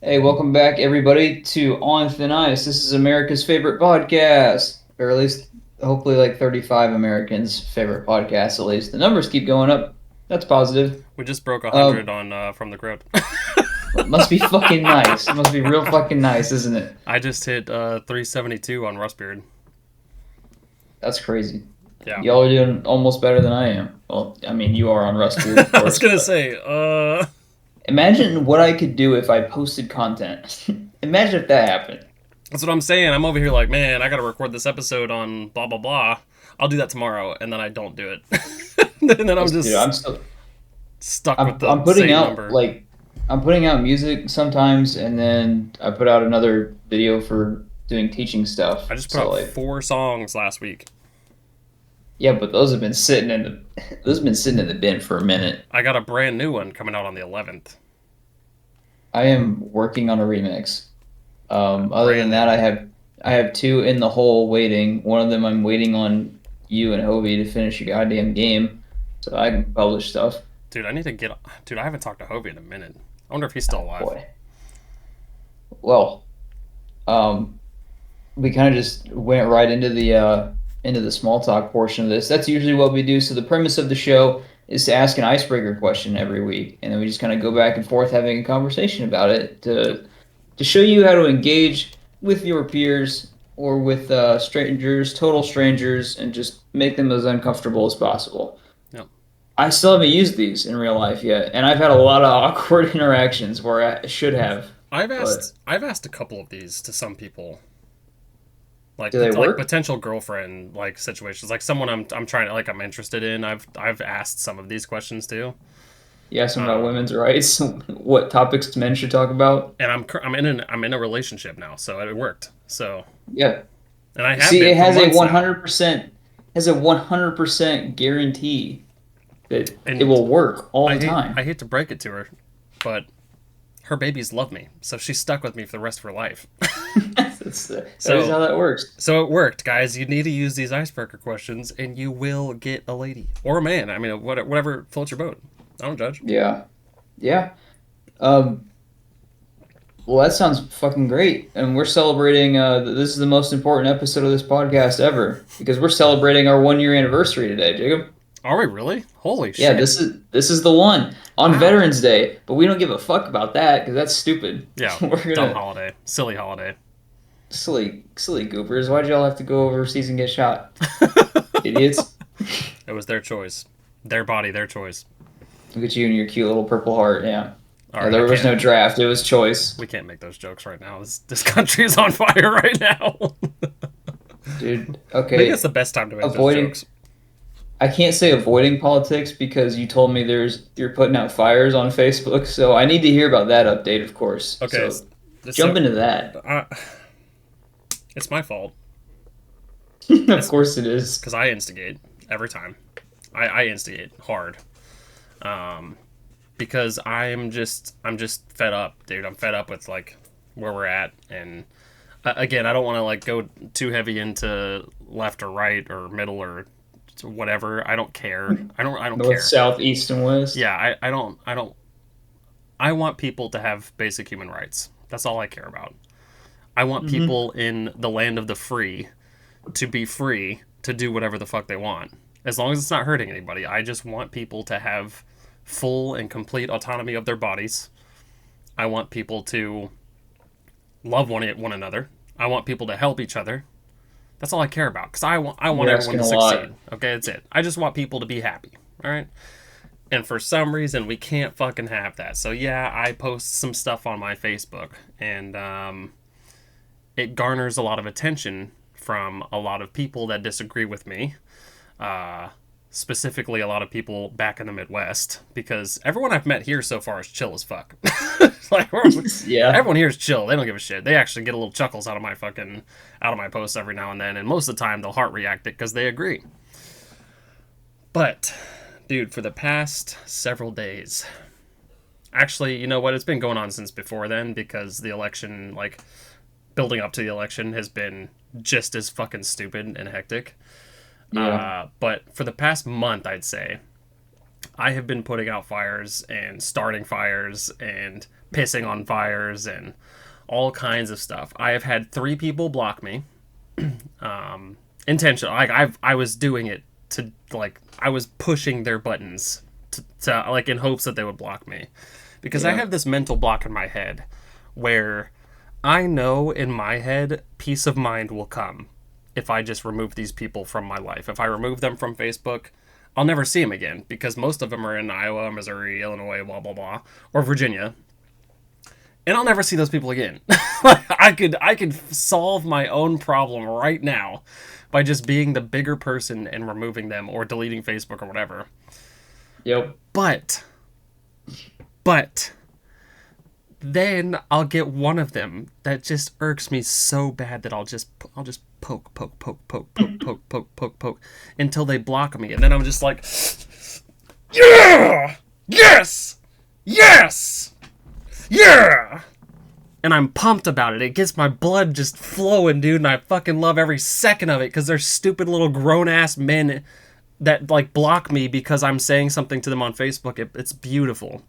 Hey, welcome back, everybody, to On Thin Ice. This is America's favorite podcast, or at least hopefully like 35 Americans' favorite podcast. At least the numbers keep going up. That's positive. We just broke Uh, 100 on From the Crowd. must be fucking nice. It must be real fucking nice, isn't it? I just hit 372 on Rustbeard. That's crazy. Yeah. Y'all are doing almost better than I am. Well, I mean, you are on Rustbeard, of I was course. gonna But say, imagine what I could do if I posted content. Imagine if that happened. that's what I'm saying. I'm over here like, man, I gotta record this episode on blah blah blah. I'll do that tomorrow, and then I don't do it. And then I'm Dude, just I'm still stuck with I'm the I'm putting same out number. I'm putting out music sometimes, and then I put out another video for doing teaching stuff. I just put So out like, 4 songs last week. yeah, but those have been sitting in the those have been sitting in the bin for a minute. I got a brand new one coming out on the 11th. I am working on a remix. Other than Brand that, new. I have two in the hole waiting. One of them I'm waiting on you and Hovey to finish a goddamn game, so I can publish stuff. Dude, I need to get. Dude, I haven't talked to Hovey in a minute. I wonder if he's still alive. Boy, well, um, we kind of just went right into the small talk portion of this. That's usually what we do. So the premise of the show is to ask an icebreaker question every week, and then we just kind of go back and forth having a conversation about it Yep. to show you how to engage with your peers or with strangers, total strangers, and just make them as uncomfortable as possible. Yep. I still haven't used these in real life yet, and I've had a lot of awkward interactions where I should have, I've but asked I've asked a couple of these to some people, do they like work? potential girlfriend like situations, like someone I'm trying to like I'm interested in. I've asked some of these questions too. You ask them about Um, women's rights, what topics men should talk about. and I'm in a relationship now, so it worked. So Yeah. and I have See, been it for has a months now. 100% guarantee that it And will work all the time. I hate to break it to her, but her babies love me, so she's stuck with me for the rest of her life. That is how So that works. so it worked, guys. You need to use these icebreaker questions, and you will get a lady or a man. I mean, whatever floats your boat. I don't judge. Yeah. Yeah. Um, well, that sounds fucking great. And we're celebrating, this is the most important episode of this podcast ever because we're celebrating our 1 year anniversary today, Jacob. Are we really? Holy Yeah, shit! this is the one on Wow. Veterans Day, but we don't give a fuck about that because that's stupid. Yeah, We're dumb gonna holiday, silly holiday. silly goopers. Why'd y'all have to go overseas and get shot, idiots? It was their choice, their body, their choice. Look at you and your cute little purple heart. Yeah. All Yeah, right, I there was can't. no draft. It was choice, We can't make those jokes right now. This country is on fire right now. dude. Maybe it's Okay, the best time to make those avoiding. jokes. I can't say avoiding politics because you told me you're putting out fires on Facebook, so I need to hear about that update, of course. Okay, So jump so into that. it's my fault. Of It's course it is. because I instigate every time. I instigate hard. Um, because I'm just fed up, dude. I'm fed up with like where we're at, and again, I don't want to like go too heavy into left or right or middle or whatever. I don't care. I don't North, care. south, east, and west. Yeah, I don't. I want people to have basic human rights. That's all I care about. I want Hmm. people in the land of the free to be free to do whatever the fuck they want. As long as it's not hurting anybody. I just want people to have full and complete autonomy of their bodies. I want people to love one another. I want people to help each other. That's all I care about because I want You're everyone asking to a lot. succeed. Okay, that's it. I just want people to be happy. All right. And for some reason, we can't fucking have that. So yeah, I post some stuff on my Facebook, and it garners a lot of attention from a lot of people that disagree with me. Uh, Specifically, a lot of people back in the Midwest, because everyone I've met here so far is chill as fuck. Like Yeah. everyone here is chill. They don't give a shit. They actually get a little chuckles out of my posts every now and then, and most of the time they'll heart react it because they agree. But dude, for the past several days, actually, you know what? It's been going on since before then because the election, like building up to the election, has been just as fucking stupid and hectic. Yeah. But for the past month, I'd say I have been putting out fires and starting fires and pissing on fires and all kinds of stuff. I have had 3 people block me, intentional. Like I was doing it to like I was pushing their buttons to like in hopes that they would block me, because I Yeah. have this mental block in my head where I know in my head peace of mind will come if I just remove these people from my life. If I remove them from Facebook, I'll never see them again because most of them are in Iowa, Missouri, Illinois, blah blah blah, or Virginia, and I'll never see those people again. I could solve my own problem right now by just being the bigger person and removing them or deleting Facebook or whatever. Yep. But but then I'll get one of them that just irks me so bad that I'll just poke until they block me, and then I'm just like, yeah, yes, yes, yeah. And I'm pumped about it. It gets my blood just flowing, dude, and I fucking love every second of it because they're stupid little grown-ass men that, like, block me because I'm saying something to them on Facebook. It's beautiful.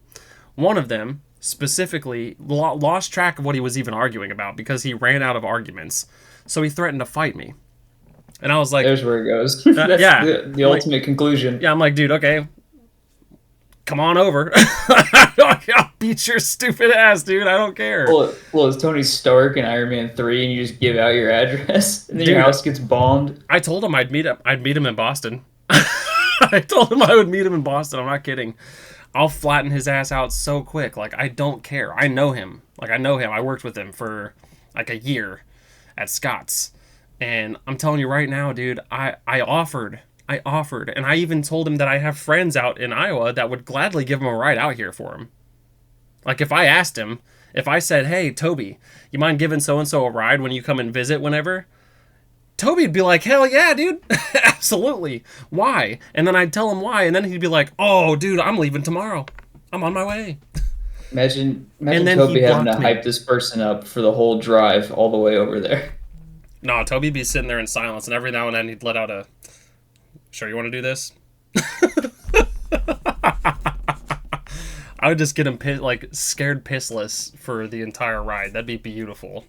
One of them, specifically, lost track of what he was even arguing about because he ran out of arguments. So he threatened to fight me. And I was like, There's where it goes. That's yeah. the Like, ultimate conclusion. yeah, I'm like, dude, okay, come on over. I'll beat your stupid ass, dude. I don't care. Well, it's Tony Stark in Iron Man 3, and you just give out your address, and then Dude. your house gets bombed. I told him I'd meet him. I'd meet him in Boston. I told him I would meet him in Boston. I'm not kidding. I'll flatten his ass out so quick. Like, I don't care. I know him. Like, I know him. I worked with him for like a year at Scott's. And I'm telling you right now, dude, I offered. And I even told him that I have friends out in Iowa that would gladly give him a ride out here for him. Like, if I asked him, if I said, hey, Toby, you mind giving so-and-so a ride when you come and visit whenever? Toby'd be like, hell yeah, dude. Absolutely. Why? And then I'd tell him why. And then he'd be like, oh, dude, I'm leaving tomorrow. I'm on my way. Imagine And then Toby he having to blocked me. hype this person up for the whole drive all the way over there. No, Toby'd be sitting there in silence, and every now and then he'd let out a, sure you want to do this? I would just get him scared pissless for the entire ride. That'd be beautiful.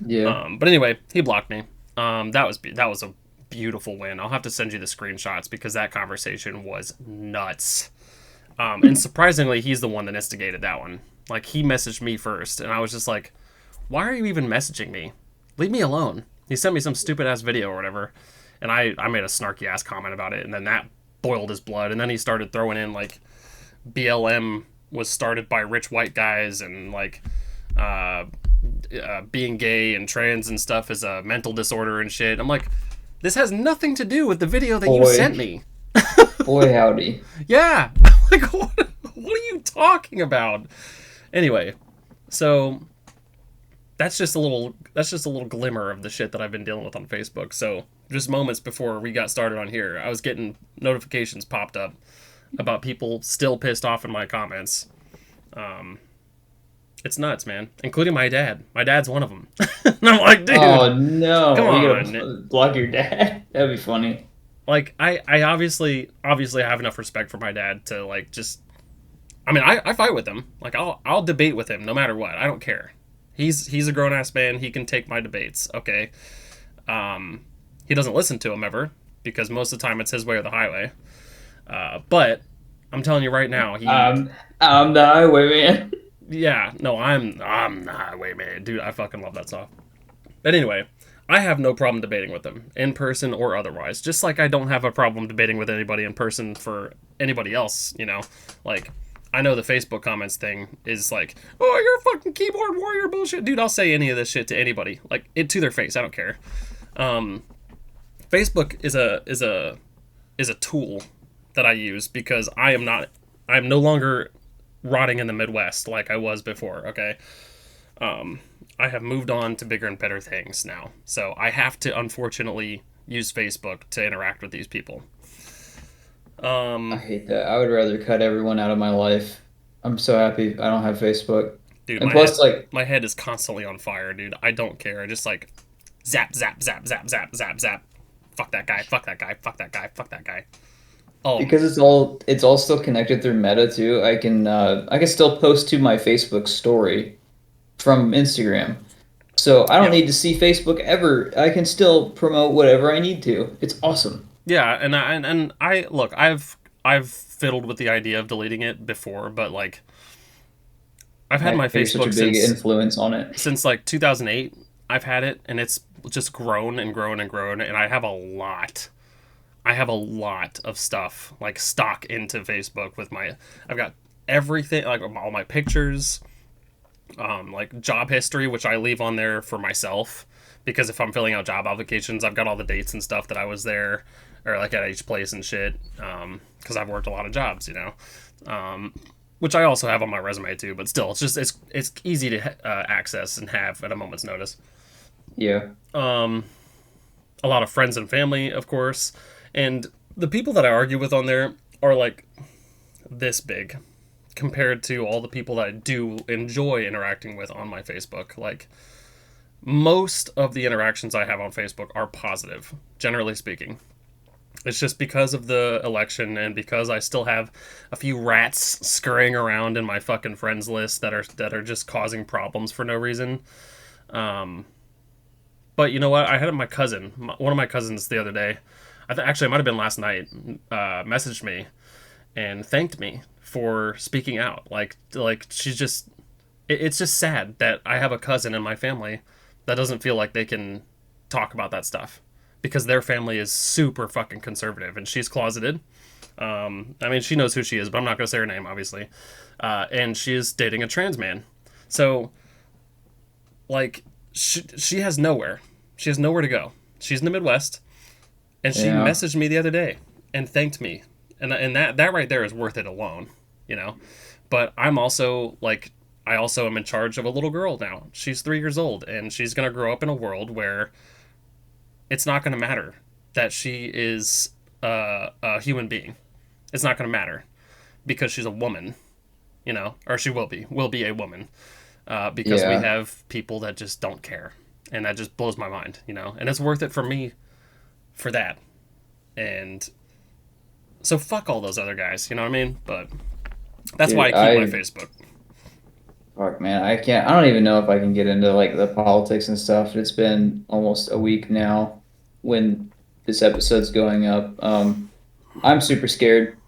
Yeah. But anyway, he blocked me. That was a beautiful win. I'll have to send you the screenshots because that conversation was nuts. And surprisingly, he's the one that instigated that one. Like, he messaged me first, and I was just like, why are you even messaging me? Leave me alone. He sent me some stupid ass video or whatever, and I made a snarky ass comment about it, and then that boiled his blood, and then he started throwing in like BLM was started by rich white guys, and like being gay and trans and stuff is a mental disorder and shit. I'm like, this has nothing to do with the video that you sent me. Boy, howdy. Yeah. Like, what are you talking about? Anyway, so that's just a little glimmer of the shit that I've been dealing with on Facebook. So just moments before we got started on here, I was getting notifications popped up about people still pissed off in my comments. It's nuts, man. Including my dad. My dad's one of them. And I'm like, dude. Oh no! Come You on. gotta block your dad. That'd be funny. Like, I obviously have enough respect for my dad to like just. I mean, I fight with him. Like, I'll debate with him no matter what. I don't care. He's a grown ass man. He can take my debates. Okay. He doesn't listen to them ever because most of the time it's his way or the highway. But I'm telling you right now, I'm the highwayman. Yeah, no, I'm the highwayman, dude. I fucking love that song. But anyway, I have no problem debating with them in person or otherwise. Just like I don't have a problem debating with anybody in person for anybody else. You know, like, I know the Facebook comments thing is like, oh, you're a fucking keyboard warrior bullshit, dude. I'll say any of this shit to anybody, like, it to their face. I don't care. Facebook is a tool that I use because I'm no longer rotting in the Midwest like I was before. Okay. I have moved on to bigger and better things now, so I have to unfortunately use Facebook to interact with these people. I hate that. I would rather cut everyone out of my life. I'm so happy I don't have Facebook. Dude, And plus, like, my head is constantly on fire, dude. I don't care. I just like zap, zap, zap, zap, zap, zap, zap. Fuck that guy. Fuck that guy. Fuck that guy. Fuck that guy. Oh, because it's all still connected through Meta too. I can still post to my Facebook story from Instagram. So I don't yeah. need to see Facebook ever. I can still promote whatever I need to. It's awesome. Yeah, and I look, I've fiddled with the idea of deleting it before, but like I've had Now my you're such a Facebook big influence on it. since like 2008. I've had it, and it's just grown and grown and grown, and I have a lot. I have a lot of stuff like stock into Facebook with my. I've got everything, like all my pictures, like job history, which I leave on there for myself because if I'm filling out job applications, I've got all the dates and stuff that I was there or like at each place and shit. Because I've worked a lot of jobs, you know. Which I also have on my resume too, but still, it's easy to access and have at a moment's notice. Yeah. A lot of friends and family, of course, and the people that I argue with on there are like this big compared to all the people that I do enjoy interacting with on my Facebook. Like most of the interactions I have on Facebook are positive, generally speaking. It's just because of the election and because I still have a few rats scurrying around in my fucking friends list that are just causing problems for no reason. But you know what? I had my cousin, one of my cousins, the other day. Actually, it might have been last night. Messaged me and thanked me for speaking out. Like she's just. It's just sad that I have a cousin in my family that doesn't feel like they can talk about that stuff because their family is super fucking conservative and she's closeted. I mean, she knows who she is, but I'm not going to say her name, obviously. And she is dating a trans man. So, like, she has nowhere. She has nowhere to go. She's in the Midwest, and she Yeah. messaged me the other day and thanked me, and that right there is worth it alone, you know. But I'm also like, I also am in charge of a little girl now. She's 3 years old, and she's gonna grow up in a world where it's not gonna matter that she is a human being. It's not gonna matter because she's a woman, you know, or she will be a woman because we Yeah. have people that just don't care, and that just blows my mind, you know. And it's worth it for me for that. And so fuck all those other guys, you know what I mean? But that's why I Dude, keep my Facebook. fuck man, I can't I don't even know if I can get into like the politics and stuff. It's been almost a week now when this episode's going up. I'm super scared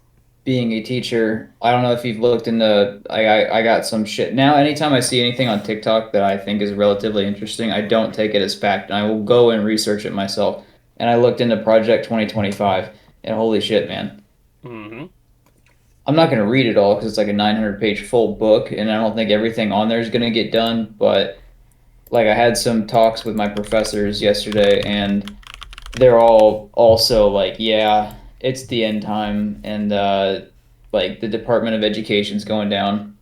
being a teacher. I don't know if you've looked into I got some shit. Now anytime I see anything on TikTok that I think is relatively interesting, I don't take it as fact and I will go and research it myself. And I looked into Project 2025 and holy shit, man. Mm-hmm. I'm not going to read it all because it's like a 900-page full book, and I don't think everything on there is going to get done. But like, I had some talks with my professors yesterday, and they're all also like, "Yeah, it's the end time," and like the Department of Education's going down.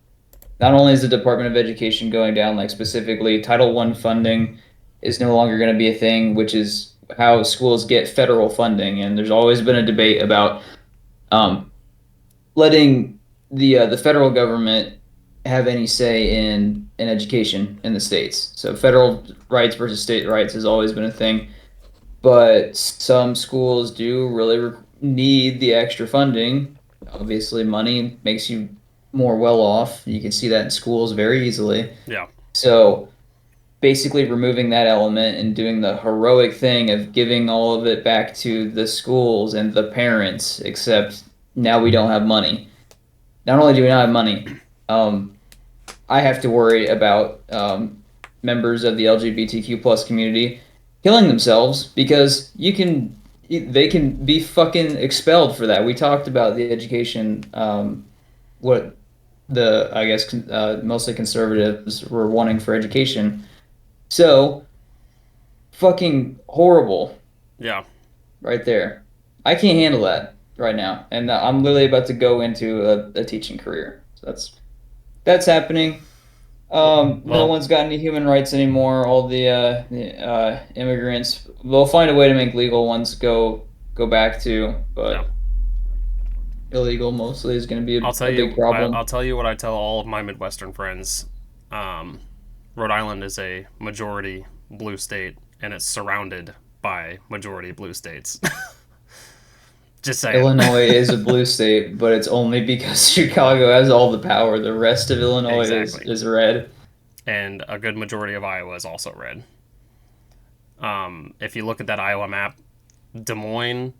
Not only is the Department of Education going down, like specifically Title One funding is no longer going to be a thing, which is how schools get federal funding. And there's always been a debate about um, letting the federal government have any say in education in the states. So federal rights versus state rights has always been a thing, but some schools do really need the extra funding. Obviously, money makes you more well off. You can see that in schools very easily. Yeah. So basically removing that element and doing the heroic thing of giving all of it back to the schools and the parents, except now we don't have money. Not only do we not have money, um, I have to worry about members of the LGBTQ plus community killing themselves because they can be fucking expelled for that. We talked about the education, what the I guess mostly conservatives were wanting for education. So fucking horrible Yeah. right there. I can't handle that right now, and I'm literally about to go into a teaching career. So that's happening. No Well, one's got any human rights anymore. All the immigrants, they'll find a way to make legal ones go back to, yeah. but illegal mostly is going to be I'll tell a big you. I'll problem. tell you what I tell all of my Midwestern friends. Rhode Island is a majority blue state, and it's surrounded by majority blue states. Just saying. Illinois is a blue state, but it's only because Chicago has all the power. The rest of Illinois Exactly. is red. And a good majority of Iowa is also red. If you look at that Iowa map, Des Moines,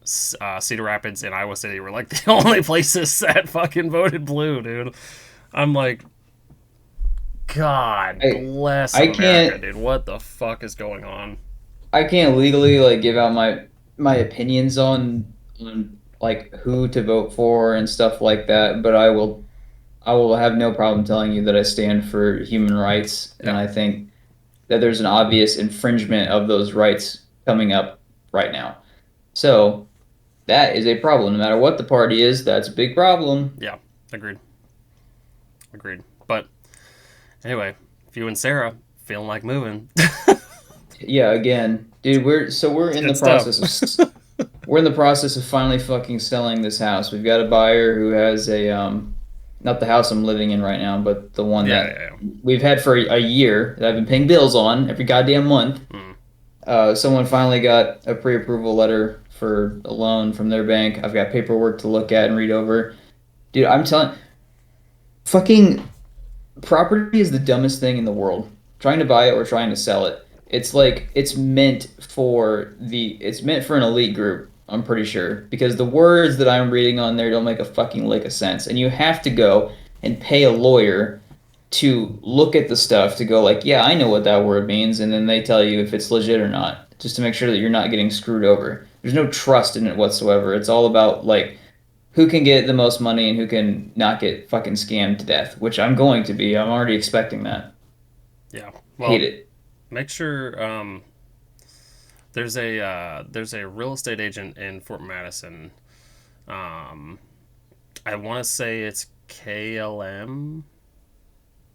Cedar Rapids, and Iowa City were like the only places that fucking voted blue, dude. I'm like, God I bless I America, can't dude. What the fuck is going on? I can't legally like give out my opinions on like who to vote for and stuff like that, but I will have no problem telling you that I stand for human rights, and Yeah, I think that there's an obvious infringement of those rights coming up right now. So that is a problem. No matter what the party is, that's a big problem. yeah, agreed, agreed. But anyway, if you and Sarah feeling like moving, Yeah, again, dude, we're in the it's tough. process we're in the process of finally fucking selling this house. We've got a buyer who has a not the house I'm living in right now, but the one Yeah, that yeah, we've had for a year that I've been paying bills on every goddamn month. yeah. Mm, Someone finally got a pre-approval letter for a loan from their bank. I've got paperwork to look at and read over. Dude, I'm telling fucking property is the dumbest thing in the world. Trying to buy it or trying to sell it. It's like it's meant for an elite group, I'm pretty sure, because the words that I'm reading on there don't make a fucking lick of sense. And you have to go and pay a lawyer to look at the stuff to go like, yeah, I know what that word means, and then they tell you if it's legit or not, just to make sure that you're not getting screwed over. There's no trust in it whatsoever. It's all about like who can get the most money and who can not get fucking scammed to death, which I'm going to be. I'm already expecting that. yeah. Hate Well, it. make sure there's a real estate agent in Fort Madison. Um, I want to say it's KLM.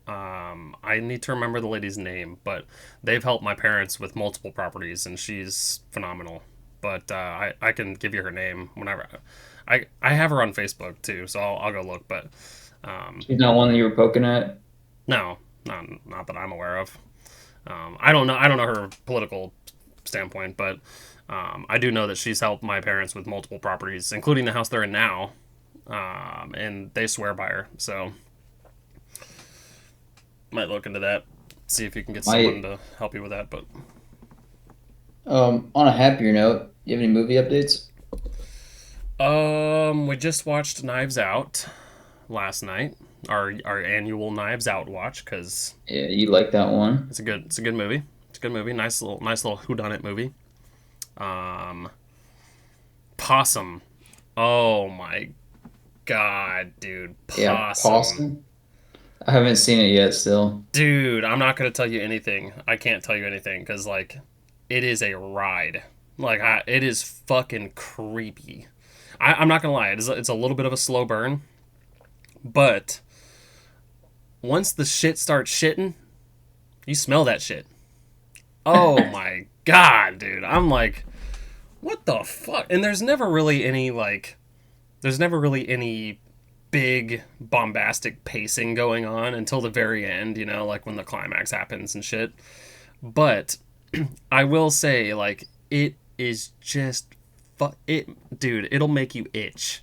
I need to remember the lady's name, but they've helped my parents with multiple properties, and she's phenomenal. But I can give you her name whenever. I have her on Facebook too, so I'll go look. But She's not one that you were poking at. no, not that I'm aware of. I don't know her political standpoint, but I do know that she's helped my parents with multiple properties, including the house they're in now, and they swear by her. So might look into that, see if you can get someone My to help you with that. But on a happier note, you have any movie updates? we just watched Knives Out last night. Our annual Knives Out watch because Yeah, you like that one? it's a good movie. It's a good movie. Nice little whodunit movie. Um, Possum. Oh my god, dude, Yeah, Possum. Possum. I haven't seen it yet. Still, Dude, I'm not gonna tell you anything. I can't tell you anything because like, it is a ride. Like, it is fucking creepy. I'm not gonna lie. It's a little bit of a slow burn, but once the shit starts shitting, you smell that shit. Oh my god, dude. I'm like, what the fuck? And there's never really any big bombastic pacing going on until the very end, like when the climax happens and shit. But I will say, like, it is just dude, it'll make you itch.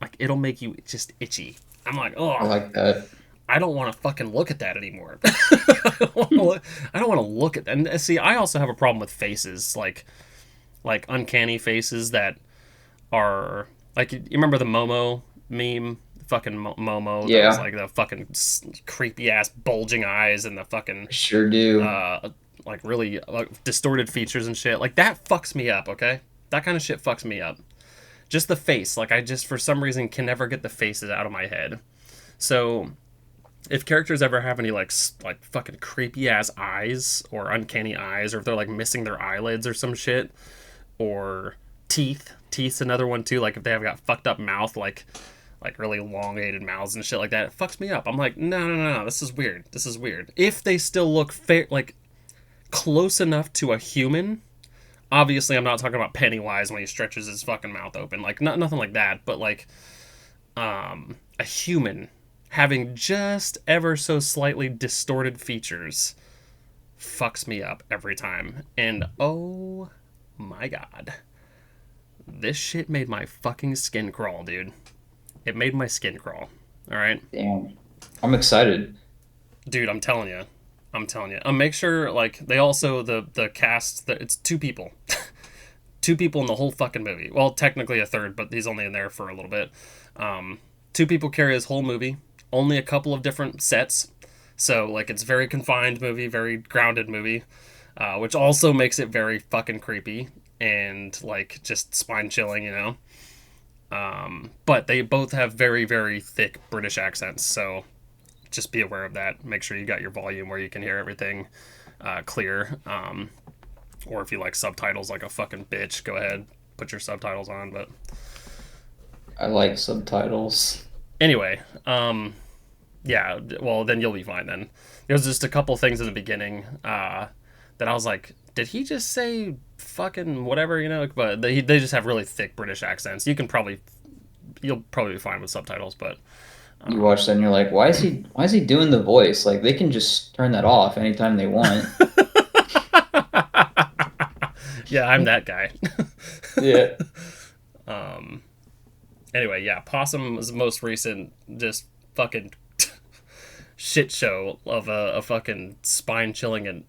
Like, it'll make you just itchy. I'm like, I oh, like that. I don't want to fucking look at that anymore. I don't want to look at that. And see, I also have a problem with faces, like uncanny faces that are like, you remember the Momo meme? Fucking Momo that was Yeah, like the fucking creepy ass bulging eyes and the fucking I sure do. uh like really distorted features and shit. Like, that fucks me up, okay? That kind of shit fucks me up. Just the face. Like, I just for some reason can never get the faces out of my head. So if characters ever have any like fucking creepy ass eyes or uncanny eyes, or if they're like missing their eyelids or some shit, or teeth's another one too. Like, if they have got fucked up mouth, like really elongated mouths and shit like that, it fucks me up. I'm like, no, no, no, this is weird. This is weird. If they still look fair, like close enough to a human. Obviously, I'm not talking about Pennywise when he stretches his fucking mouth open, like nothing like that. But like, a human having just ever so slightly distorted features fucks me up every time. And oh my god, This shit made my fucking skin crawl, dude. It made my skin crawl. All right, Damn. I'm excited. dude. I'm telling you. I'm telling you. Make sure like they also the cast that it's two people, two people in the whole fucking movie. Well, technically a third, but he's only in there for a little bit. Um, Two people carry his whole movie. Only a couple of different sets, so like it's very confined movie, very grounded movie, which also makes it very fucking creepy and like just spine chilling, you know. But they both have very very thick British accents, so just be aware of that. Make sure you got your volume where you can hear everything clear. Or if you like subtitles like a fucking bitch, go ahead, put your subtitles on. But I like subtitles. anyway, yeah, well, then you'll be fine then. There's just a couple things in the beginning that I was like, did he just say fucking whatever, you know? But they just have really thick British accents. You'll probably be fine with subtitles, but You watch that and you're like, why is he doing the voice? Like they can just turn that off anytime they want. yeah, I'm that guy. Yeah. Anyway, yeah, Possum was the most recent just fucking shit show of a fucking spine chilling and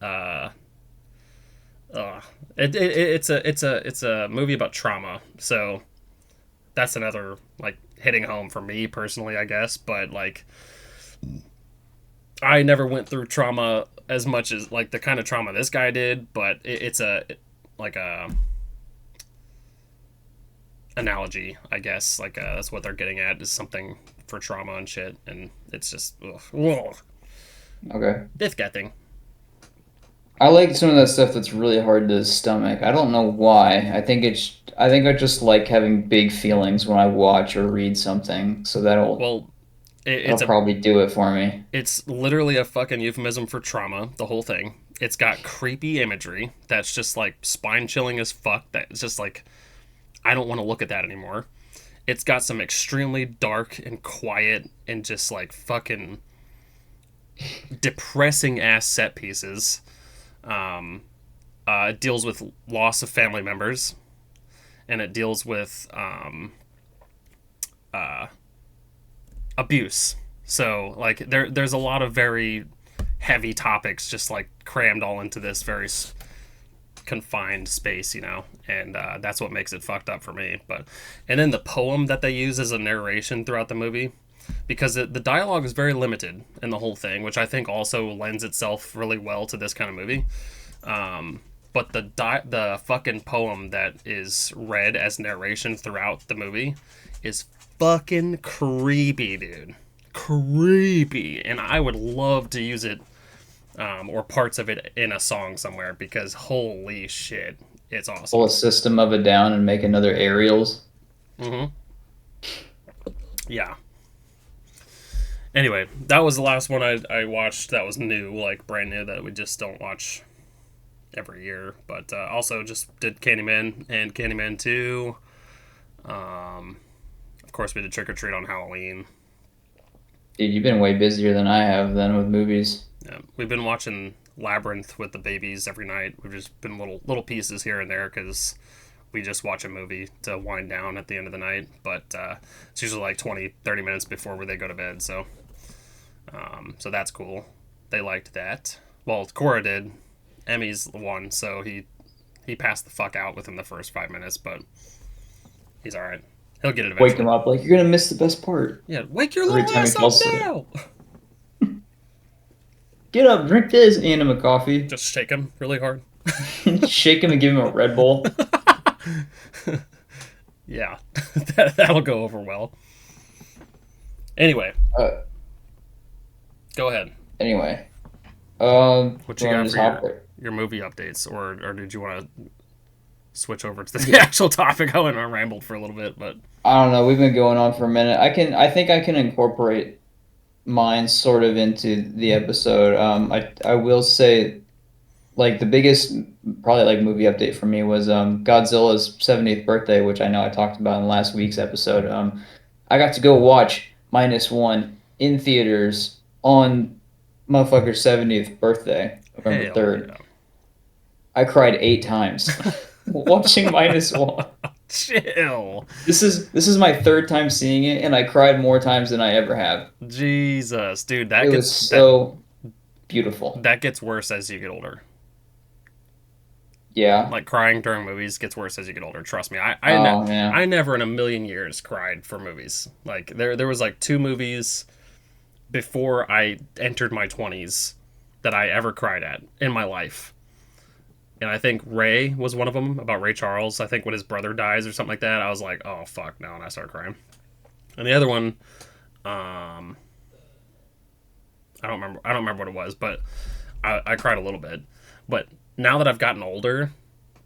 it's a movie about trauma. So that's another like hitting home for me personally, I guess. But like, I never went through trauma as much as like the kind of trauma this guy did. But it's a like a analogy, I guess. Like that's what they're getting at is something for trauma and shit, and it's just ugh, Okay. disgusting. I like some of that stuff that's really hard to stomach. I don't know why. I think I just like having big feelings when I watch or read something. So Well, that'll it's a probably do it for me. it's literally a fucking euphemism for trauma. The whole thing. It's got creepy imagery that's just like spine chilling as fuck. That it's just like I don't want to look at that anymore. It's got some extremely dark and quiet and just like fucking depressing ass set pieces. Um, it deals with loss of family members, and it deals with abuse. So like there's a lot of very heavy topics just like crammed all into this very confined space, you know, and that's what makes it fucked up for me. But and then the poem that they use as a narration throughout the movie, because the dialogue is very limited in the whole thing, which I think also lends itself really well to this kind of movie. But the fucking poem that is read as narration throughout the movie is fucking creepy, dude. Creepy, and I would love to use it or parts of it in a song somewhere because holy shit, it's Pull awesome. a system of it down and make another aerials. hmm Yeah. Anyway, that was the last one I watched that was new, like brand new, that we just don't watch every year. But also just did Candyman and Candyman 2. Of course, we did Trick or Treat on Halloween. Dude, you've been way busier than I have then with movies. Yeah, we've been watching Labyrinth with the babies every night. We've just been little pieces here and there because we just watch a movie to wind down at the end of the night. But it's usually like 20, 30 minutes before they go to bed. So that's cool. They liked that. Well, Cora did. Emmy's the one, so he passed the fuck out within the first 5 minutes, but he's all right. He'll get it Wake him eventually. up like you're gonna miss the best part Yeah, wake your every little time he ass up falls asleep. now. Get up, drink this, hand him a coffee, Just shake him really hard. shake him and give him a Red Bull. Yeah, that'll go over well. Anyway, Uh, go ahead. anyway, What you you want to got just for hop there? your movie updates, or did you want to switch over to the actual topic? I went and rambled for a little bit, but I don't know. We've been going on for a minute. I think I can incorporate mine sort of into the episode. I will say like the biggest probably like movie update for me was Godzilla's 70th birthday, which I know I talked about in last week's episode. I got to go watch minus one in theaters on motherfucker's 70th birthday, November hell 3rd. yeah. I cried 8 times watching minus one. Chill. This is my third time seeing it, and I cried more times than I ever have. Jesus, dude, It was so beautiful. that gets worse as you get older. Yeah. Like crying during movies gets worse as you get older. Trust me. Oh yeah. I never in a million years cried for movies. Like there was like two movies before I entered my 20s that I ever cried at in my life. And I think Ray was one of them, about Ray Charles. I think when his brother dies or something like that, I was like, "Oh fuck, no," and I started crying. And the other one, um, I don't remember what it was, but I cried a little bit. But now that I've gotten older,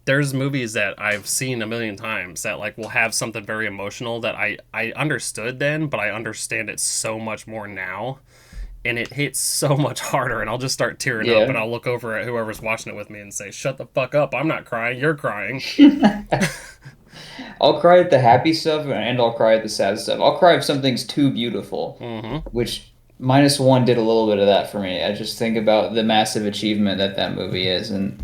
there's movies that I've seen a million times that like will have something very emotional that I understood then, but I understand it so much more now, and it hits so much harder, and I'll just start tearing up, and Yeah. I'll look over at whoever's watching it with me and say, "Shut the fuck up! I'm not crying. You're crying." I'll cry at the happy stuff and I'll cry at the sad stuff. I'll cry if something's too beautiful, Mm-hmm. which minus one did a little bit of that for me. I just think about the massive achievement that that movie is and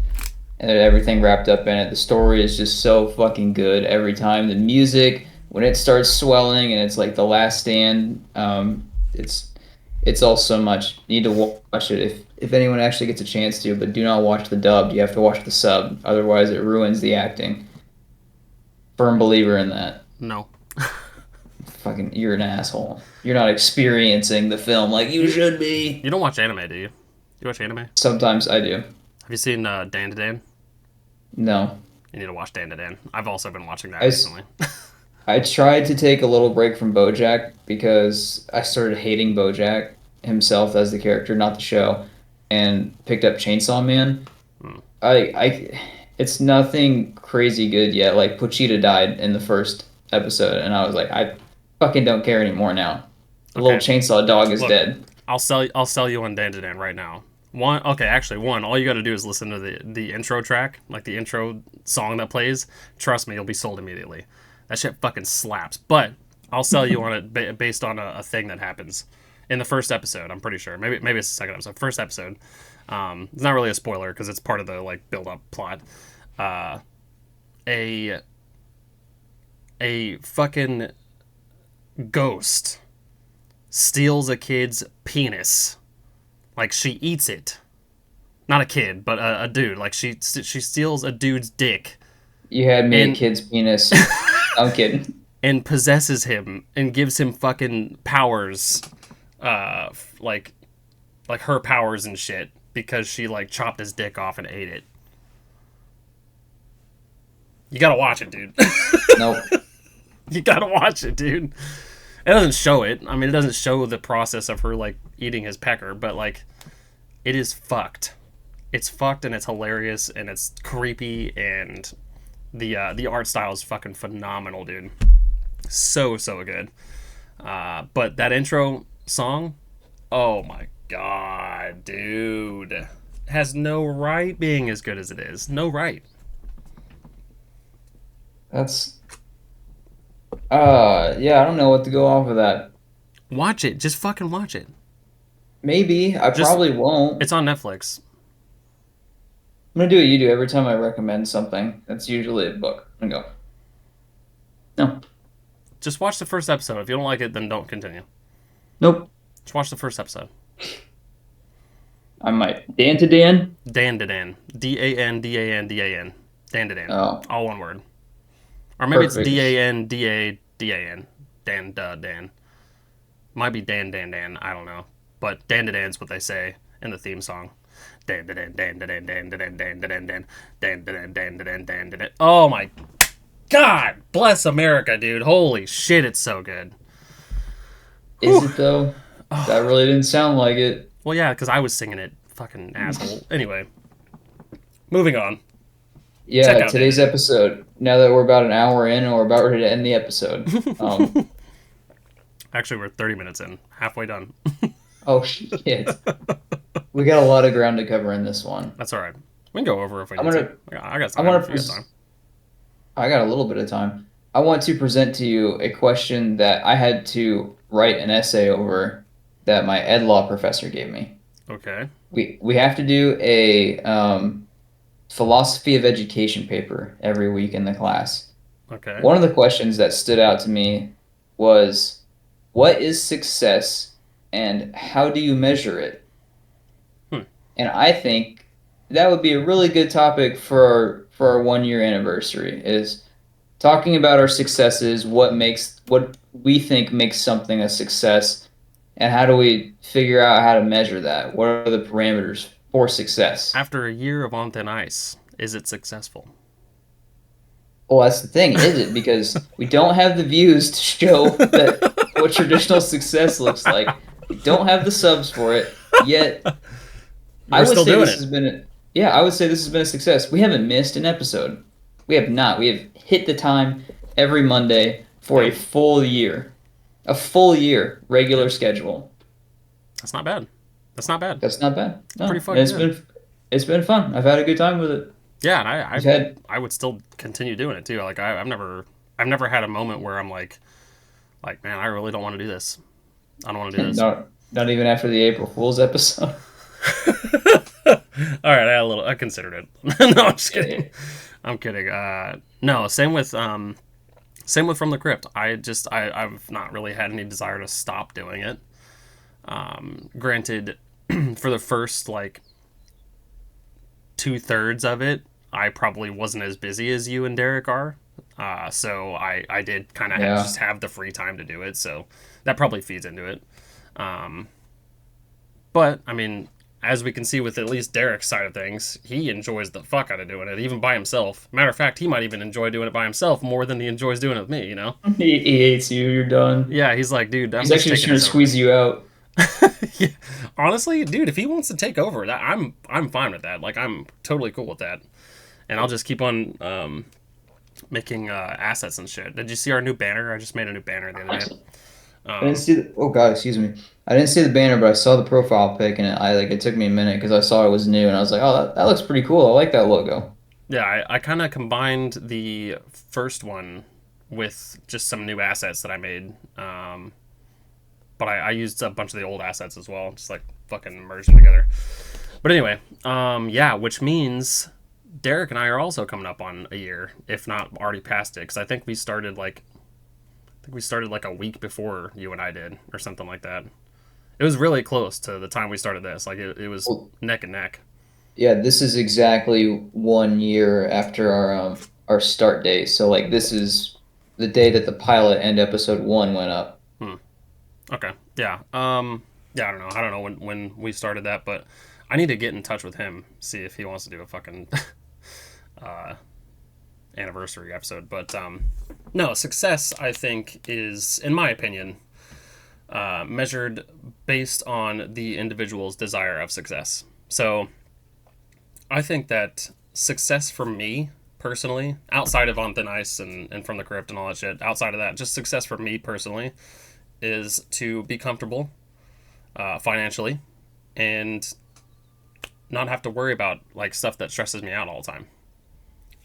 everything wrapped up in it. The story is just so fucking good every time. The music, when it starts swelling and it's like the last stand, it's all so much. You need to watch it if anyone actually gets a chance to, but do not watch the dubbed. You have to watch the sub, otherwise it ruins the acting. Firm believer in that. No. Fucking, you're an asshole. You're not experiencing the film like you should be. You don't watch anime, do you? You watch anime? Have Sometimes I do. you seen Dan to Dan? No. You need to watch Dan to Dan. I've also been watching that I, s- recently. I tried to take a little break from BoJack because I started hating BoJack himself as the character, not the show, and picked up Chainsaw Man. Hmm. It's nothing crazy good yet. Like Pochita died in the first episode, and I was like, I fucking don't care anymore now. The little Okay, chainsaw dog is look, dead. I'll sell you on Dan to Dan right now. One, okay, actually, one. All you got to do is listen to the intro track, like the intro song that plays. Trust me, you'll be sold immediately. That shit fucking slaps. But I'll sell you on it based on a thing that happens in the first episode. I'm pretty sure. Maybe it's the second episode. First episode. It's not really a spoiler because it's part of the like build up plot. Uh, a a fucking ghost steals a kid's penis. Like she eats it. Not a kid, but a dude. Like she steals a dude's dick You had me at and kid's penis. I'm kidding. and possesses him and gives him fucking powers, like her powers and shit because she like chopped his dick off and ate it. You gotta watch it, dude. Nope. You gotta watch it, dude. It doesn't show it. I mean, it doesn't show the process of her like eating his pecker, but like, it is fucked. It's fucked and it's hilarious and it's creepy and the art style is fucking phenomenal, dude. So good. But that intro song, oh my god, dude, has no right being as good as it is. No right. That's yeah, I don't know what to go off of that. Watch it. Just fucking watch it. Maybe. I Just probably won't. it's on Netflix. I'm gonna do what you do every time I recommend something. That's usually a book. I'm gonna go. No. Just watch the first episode. If you don't like it, then don't continue. Nope. Just watch the first episode. I might. Dan to Dan? Dan to Dan. Dan. Dan to Dan. Oh, All one word. Or maybe it's perfect. Dan. Dan Dan. Might be Dan. I don't know. But Dan to Dan's what they say in the theme song. Dan to Dan. Oh my god! Bless America, dude. Holy shit, it's so good. Is it though? That really didn't sound like it. Well, yeah, because I was singing it. Fucking asshole. Anyway, moving on. Check Yeah, out Dan to today's Dan. episode. Now that we're about an hour in and we're about ready to end the episode. Actually, we're 30 minutes in. Halfway done. Oh shit. We got a lot of ground to cover in this one. That's alright. We can go over if we I'm need to. gonna I got I time want if you got time. I got a little bit of time. I want to present to you a question that I had to write an essay over that my ed law professor gave me. Okay. We have to do a philosophy of education paper every week in the class. Okay. One of the questions that stood out to me was, what is success and how do you measure it? Hmm. And I think that would be a really good topic for our 1 year anniversary is talking about our successes, what we think makes something a success, and how do we figure out how to measure that? What are the parameters for success? After a year of On Thin Ice, is it successful? Well, that's the thing, is it? Because we don't have the views to show that what traditional success looks like. We don't have the subs for it yet. I We're would still say doing this it. has been yeah, I would say this has been a success. We haven't missed an episode. We have not. We have hit the time every Monday for a Yep. full year. A full year regular Yep. schedule. That's not bad. That's not bad. That's not bad. It's pretty No, fucking good. it's been fun. I've had a good time with it. Yeah, and I, We've I, had I would still continue doing it too. Like I've never had a moment where I'm like, man, I really don't want to do this. I don't want to do this. not even after the April Fool's episode. All right, I considered it. No, I'm just Yeah, kidding. I'm kidding. No, same with From the Crypt. I've not really had any desire to stop doing it. Granted, for the first like 2/3 of it, I probably wasn't as busy as you and Derek are. So I did kind of yeah. just have the free time to do it. So that probably feeds into it. Um, but I mean, as we can see with at least Derek's side of things, he enjoys the fuck out of doing it, even by himself. Matter of fact, he might even enjoy doing it by himself more than he enjoys doing it with me. He hates you. You're done. Yeah, he's like, dude, I'm He's just actually just taking trying to this over. squeeze you out. Yeah. Honestly, dude, if he wants to take over, that I'm fine with that. Like, I'm totally cool with that, and I'll just keep on making assets and shit. Did you see our new banner? I just made a new banner the other day. I didn't see oh God, excuse me. I didn't see the banner, but I saw the profile pic and it took me a minute because I saw it was new and I was like, oh, that looks pretty cool. I like that logo. Yeah, I kind of combined the first one with just some new assets that I made. But I used a bunch of the old assets as well, just like fucking merged them together. But anyway, yeah, which means Derek and I are also coming up on a year, if not already past it, because I think we started like a week before you and I did, or something like that. It was really close to the time we started this. Like it was Well, neck and neck. yeah, this is exactly 1 year after our start date. So like this is the day that the pilot and episode 1 went up. Hmm. Okay. Yeah. Yeah. I don't know when we started that, but I need to get in touch with him, see if he wants to do a fucking uh, anniversary episode. But no, success I think is, in my opinion, measured based on the individual's desire of success. So I think that success for me personally, outside of On Thin Ice and From the Crypt and all that shit, outside of that, just success for me personally is to be comfortable financially and not have to worry about like stuff that stresses me out all the time.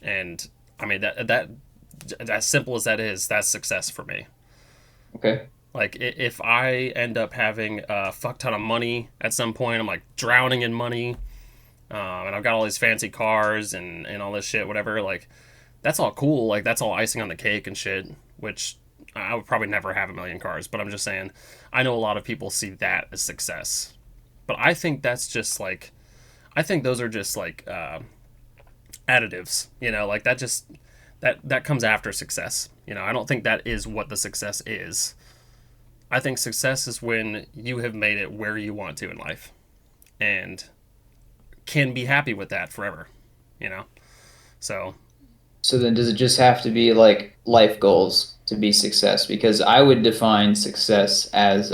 And I mean that as simple as that is, that's success for me. Okay. Like if I end up having a fuck ton of money at some point, I'm like drowning in money, and I've got all these fancy cars and all this shit, whatever. Like that's all cool. Like that's all icing on the cake and shit. Which I would probably never have a million cars, but I'm just saying, I know a lot of people see that as success. But I think that's just like, I think those are just like additives. Like that comes after success. I don't think that is what the success is. I think success is when you have made it where you want to in life and can be happy with that forever. You know. So So then does it just have to be like life goals to be success? Because I would define success as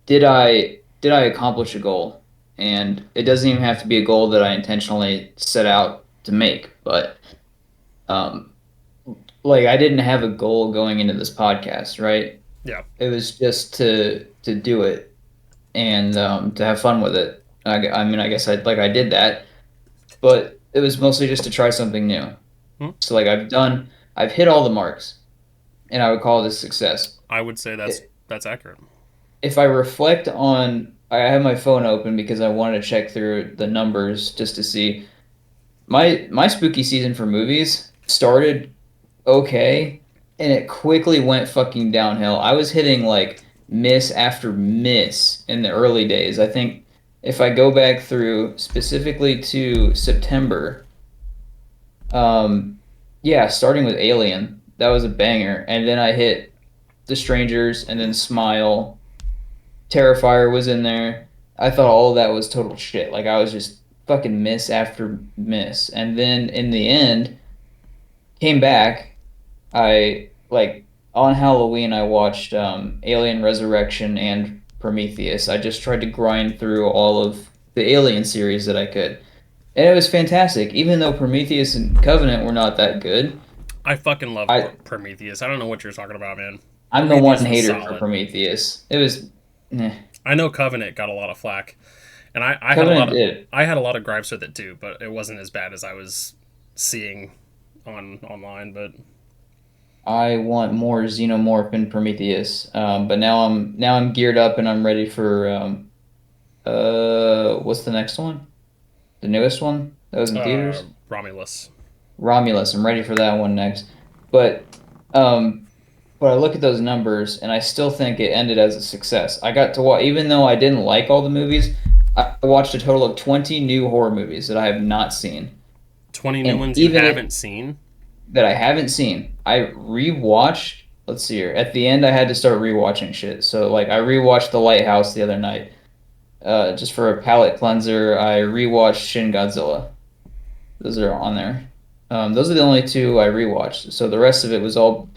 did I accomplish a goal? And it doesn't even have to be a goal that I intentionally set out to make, but um like I didn't have a goal going into this podcast, right? yeah. It was just to do it and to have fun with it. I mean, I guess I did that, but it was mostly just to try something new. Hmm? So like I've hit all the marks, and I would call this success. I would say that's accurate. If I reflect on, I have my phone open because I wanted to check through the numbers just to see my spooky season for movies started okay, and it quickly went fucking downhill. I was hitting like miss after miss in the early days. I think if I go back through specifically to September, um, yeah, starting with Alien, that was a banger, and then I hit The Strangers, and then Smile. Terrifier was in there. I thought all of that was total shit. Like I was just fucking miss after miss, and then in the end, came back. I like on Halloween I watched Alien Resurrection and Prometheus. I just tried to grind through all of the Alien series that I could. And it was fantastic. Even though Prometheus and Covenant were not that good, I fucking love I Prometheus. I don't know what you're talking about, man. I'm the one Prometheus was hater for solid. Prometheus. It was I know Covenant got a lot of flack, and I had a lot Covenant of did. I had a lot of gripes with it too, but it wasn't as bad as I was seeing online. But I want more Xenomorph in Prometheus. But now I'm geared up and I'm ready for what's the next one? The newest one that was in theaters? Romulus. Romulus. I'm ready for that one next. But um but I look at those numbers and I still think it ended as a success. I got to watch, even though I didn't like all the movies, I watched a total of 20 new horror movies that I have not seen. 20 new And ones you even if haven't seen. that I haven't seen, I rewatched, let's see here. At the end I had to start rewatching shit. So like I rewatched The Lighthouse the other night. Just for a palate cleanser, I rewatched Shin Godzilla. Those are on there. Those are the only two I rewatched. So the rest of it was all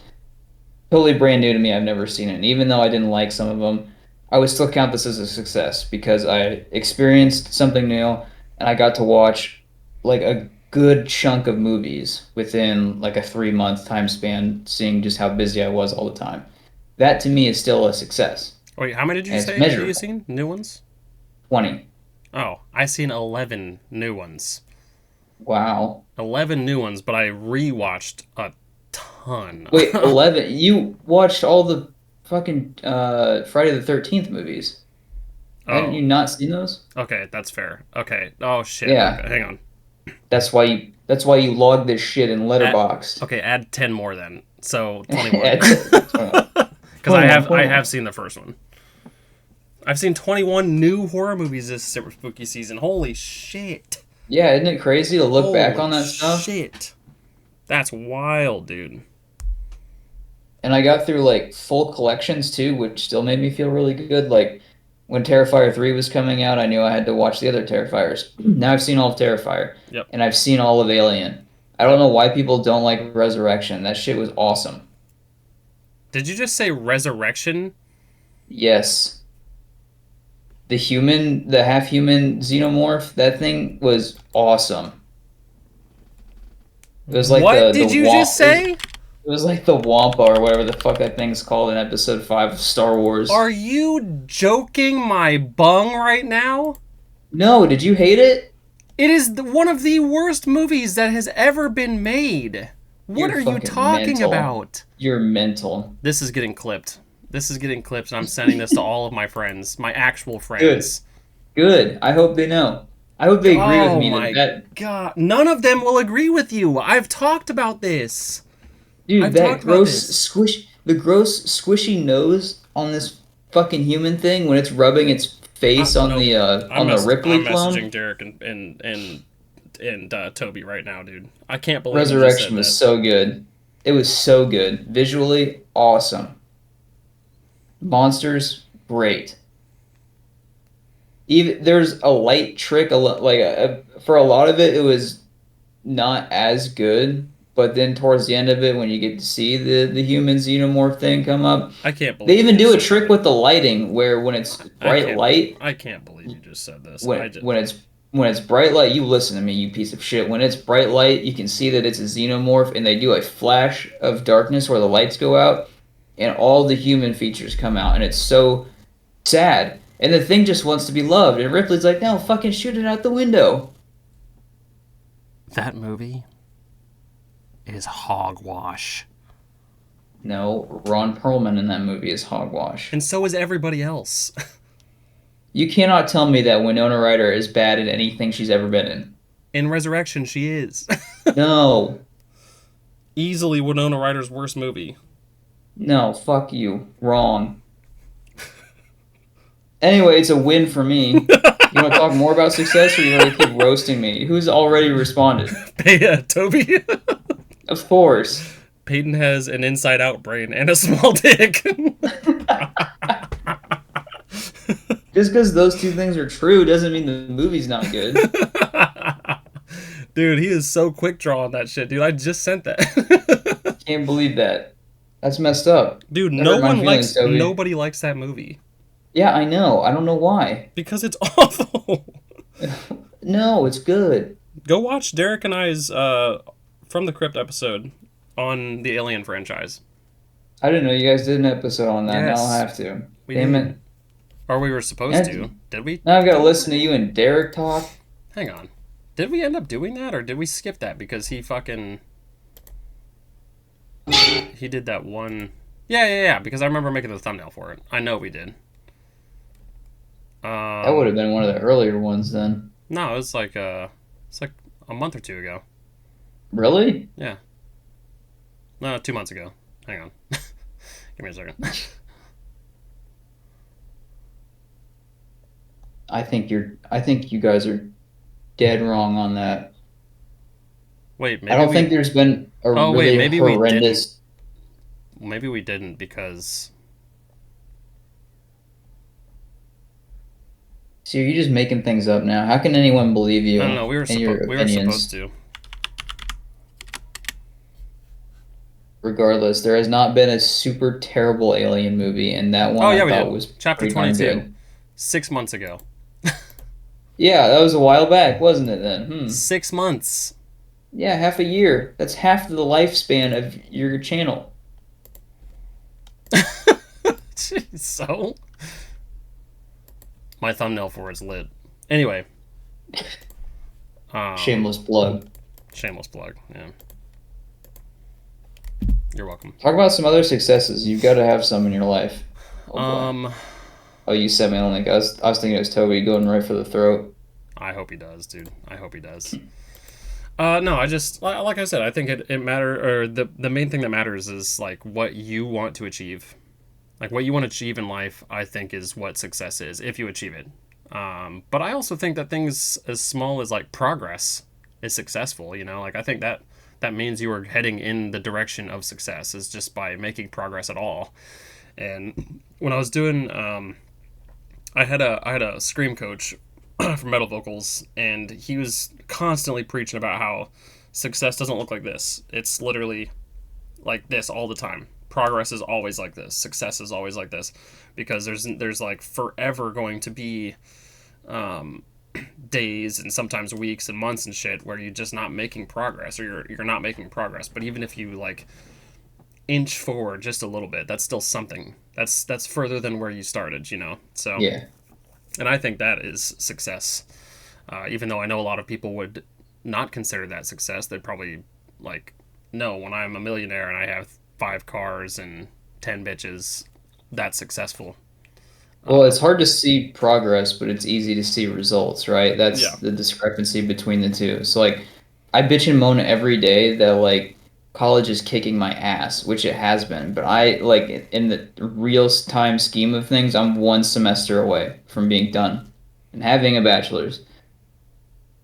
totally brand new to me. I've never seen it. And even though I didn't like some of them, I would still count this as a success because I experienced something new and I got to watch like a good chunk of movies within like a 3 month time span, seeing just how busy I was all the time. That to me is still a success Wait, how many did you and it's say that you measurable. seen? New ones? 20. Oh, I seen 11 new ones. Wow. 11 new ones, but I rewatched a ton. Wait, 11. You watched all the fucking Friday the 13th movies. Hadn't Oh, you not seen those? okay, that's fair. Okay. Oh shit. Okay, Yeah. hang on. That's why you log this shit in Add, Letterboxd. okay, add 10 more then. So 21. At 21, Cuz I 21. have seen the first one. I've seen 21 new horror movies this spooky season. Holy shit. Yeah, isn't it crazy to look back Holy on that stuff? shit. That's wild, dude. And I got through like full collections too, which still made me feel really good. Like when Terrifier 3 was coming out, I knew I had to watch the other Terrifiers. Now I've seen all of Terrifier Yep. and I've seen all of Alien. I don't Yep. know why people don't like Resurrection. That shit was awesome. Did you just say resurrection? Yes. The half human xenomorph, that thing was awesome. It was like What the did you just say? it was like the Wampa or whatever the fuck that thing's called in episode 5 of Star Wars. Are you joking my bung right now? No, did you hate it? It is one of the worst movies that has ever been made. What You're are you fucking talking mental. about? You're mental. This is getting clipped. This is getting clipped, and I'm sending this to all of my friends, my actual Good. friends. Good. I hope they know. I hope they agree with Oh me that my that god. None of them will agree with you. I've talked about this. dude, I've that talked about gross this. gross squishy nose on this fucking human thing when it's rubbing its face on Nope. the Ripley I'm messaging clone. Derek and Toby right now, dude. I can't believe you just said Resurrection was that. so good. It was so good. Visually awesome. Monsters great. Even there's a light trick for a lot of it was not as good, but then towards the end of it when you get to see the human xenomorph thing come up, I can't they believe you even just do a said trick that. with the lighting where when it's bright light, I can't believe you just said this. when when it's when it's bright light, you listen to me, you piece of shit. When it's bright light, you can see that it's a xenomorph and they do a flash of darkness where the lights go out and all the human features come out and it's so sad. And the thing just wants to be loved. And Ripley's like, no, fucking shoot it out the window. That movie is hogwash. No, Ron Perlman in that movie is hogwash. And so is everybody else. You cannot tell me that Winona Ryder is bad at anything she's ever been in. In Resurrection, she is. No. Easily Winona Ryder's worst movie. No, fuck you. Wrong. Anyway, it's a win for me. You want to talk more about success, or you want to keep roasting me? Who's already responded? Yeah, Toby. Of course. Peyton has an inside out brain and a small dick. Just because those two things are true doesn't mean the movie's not good. Dude, he is so quick draw on that shit, dude. I just sent that. Can't believe that. That's messed up. Dude, That hurt my feelings, Toby. nobody likes that movie. Yeah, I know. I don't know why. Because it's awful. No, it's good. Go watch Derek and I's From the Crypt episode on the Alien franchise. I didn't know you guys did an episode on that. Now I'll Yes, have to. we Damn did. it. Or we were supposed And to. Did we? now I've got to listen to you and Derek talk. Hang on. Did we end up doing that, or did we skip that because he fucking he did that one? Yeah. Because I remember making the thumbnail for it. I know we did. That would have been one of the earlier ones then. No, it's like a month or two ago. Really? Yeah, no, 2 months ago. Hang on, give me a second. I think you guys are dead wrong on that. Wait, I don't think there's been a Oh wait, really maybe we didn't. horrendous. Maybe we didn't because So you're just making things up now. How can anyone believe you I don't know. and your We were supposed opinions? to. Regardless, there has not been a super terrible alien movie, and that one Oh yeah, I we thought did. was Chapter pretty darn 22, good. 6 months ago. Yeah, that was a while back, wasn't it then? 6 months. Yeah, half a year. That's half the lifespan of your channel. Jeez, so my thumbnail for it's lit. Anyway, um, Shameless plug. shameless plug. Yeah, you're welcome. Talk about some other successes. You've got to have some in your life. Oh boy. Um, Oh, you sent me on link. I was thinking it was Toby going right for the throat. I hope he does, dude. I hope he does. No, I just like I said, I think it matter or the main thing that matters is like what you want to achieve. Like what you want to achieve in life, I think is what success is if you achieve it. But I also think that things as small as like progress is successful. You know, like I think that means you are heading in the direction of success is just by making progress at all. And when I was doing, I had a scream coach for metal vocals, and he was constantly preaching about how success doesn't look like this. It's literally like this all the time. Progress is always like this. Success is always like this, because there's like forever going to be um, days and sometimes weeks and months and shit where you're just not making progress, or you're not making progress. But even if you like inch forward just a little bit, that's still something. That's further than where you started, you know. So, Yeah. and I think that is success. Even though I know a lot of people would not consider that success, they'd probably like, no, when I'm a millionaire and I have 5 cars and 10 bitches, that's successful. Well, Uh, it's hard to see progress, but it's easy to see results, right? That's yeah, the discrepancy between the two. So like I bitch and moan every day that like college is kicking my ass, which it has been, but I like in the real time scheme of things, I'm one semester away from being done and having a bachelor's.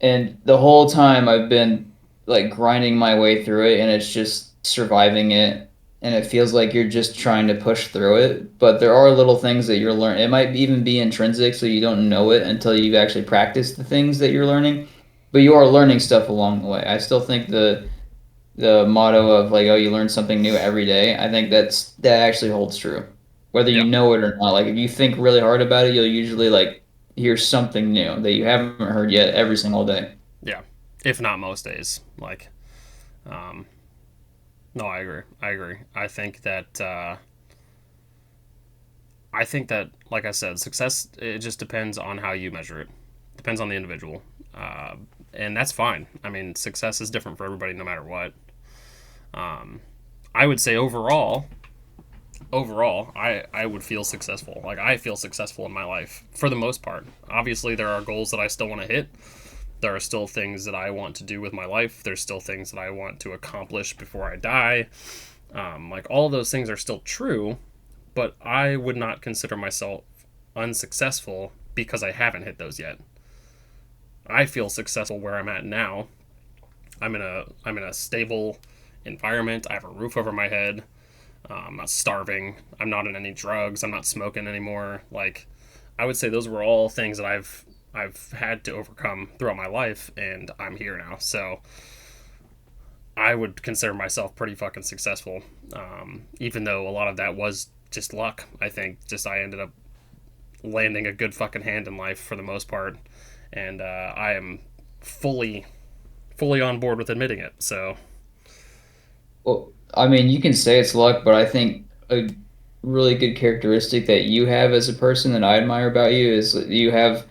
And the whole time I've been like grinding my way through it, and it's just surviving it, and it feels like you're just trying to push through it. But there are little things that you're learning. It might even be intrinsic, so you don't know it until you've actually practiced the things that you're learning. But you are learning stuff along the way. I still think the motto of like, oh, you learn something new every day. I think that actually holds true, whether you yeah, know it or not. Like if you think really hard about it, you'll usually like hear something new that you haven't heard yet every single day. yeah. If not most days, like, um, no, I agree. I agree. I think that, like I said, success, it just depends on how you measure it. Depends on the individual, uh, and that's fine. I mean, success is different for everybody, no matter what. Um, I would say overall, I would feel successful. Like I feel successful in my life for the most part. Obviously, there are goals that I still want to hit, There are still things that I want to do with my life. There's still things that I want to accomplish before I die. Like all those things are still true, but I would not consider myself unsuccessful because I haven't hit those yet. I feel successful where I'm at now. I'm in a stable environment. I have a roof over my head. I'm not starving. I'm not in any drugs. I'm not smoking anymore. Like, I would say those were all things that I've had to overcome throughout my life, and I'm here now. So I would consider myself pretty fucking successful. Even though a lot of that was just luck. I think just I ended up landing a good fucking hand in life for the most part, and I am fully on board with admitting it. So Well, I mean, you can say it's luck, but I think a really good characteristic that you have as a person that I admire about you is that you have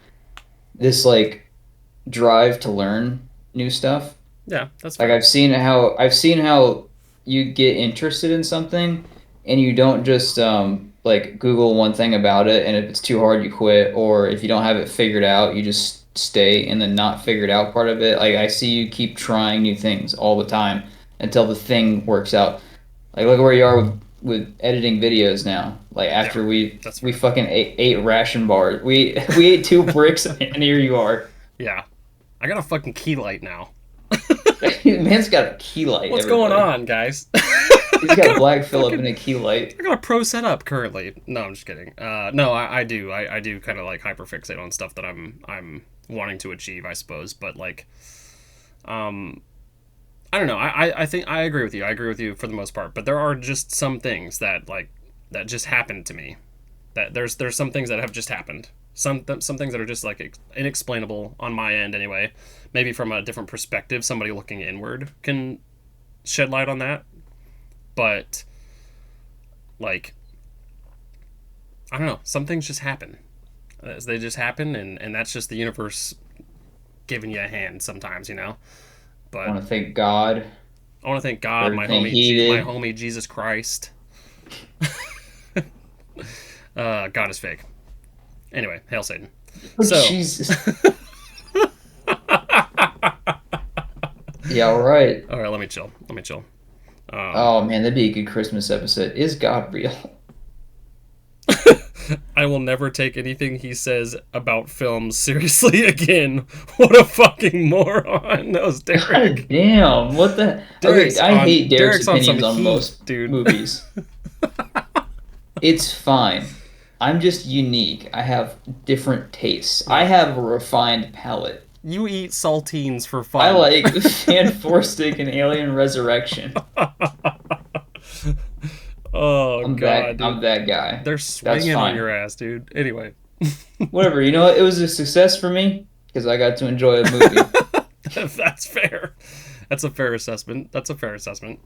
this like drive to learn new stuff. yeah, that's Like fair. I've seen how you get interested in something and you don't just like Google one thing about it and if it's too hard you quit or if you don't have it figured out you just stay in the not figured out part of it. Like I see you keep trying new things all the time until the thing works out. Like look where you are with editing videos now. Like Yeah, after that's we fair. fucking ate ration bars. We ate two bricks and here you are. Yeah, I got a fucking key light now. Man's got a key light, What's going everybody. on, guys? He's I got got a Black Phillip fucking and a key light. I got a pro setup currently. No, I'm just kidding. No, I do. I do kind of like hyperfixate on stuff that I'm wanting to achieve, I suppose. But like, um, I don't know. I think I agree with you. I agree with you for the most part. But there are just some things that like that just happened to me. That there's some things that have just happened. Some things that are just like inexplainable on my end anyway. Maybe from a different perspective, somebody looking inward can shed light on that. But like I don't know, some things just happen. They just happen, and that's just the universe giving you a hand sometimes, you know. I But want to thank God I want to thank for God, everything he My did. homie Jesus Christ. God is fake. Anyway, hail Satan. Oh, So, Jesus. Yeah, all right. all right, let me chill. Let me chill. Um, Oh man, that'd be a good Christmas episode. Is God real? I will never take anything he says about films seriously again. What a fucking moron! That was God Derek. damn. What the? Okay, I hate Derek's Derek's on some opinions on heat, most dude. movies. It's fine. I'm just unique. I have different tastes. I Yeah, have a refined palate. you eat saltines for I fun. like Fan Four Stick and Alien Resurrection. Oh god, I'm dude, that guy. they're That's swinging on fine. your ass, dude. Anyway, Whatever. You know what? It was a success for me because I got to enjoy a movie. that's fair. That's a fair assessment. That's a fair assessment.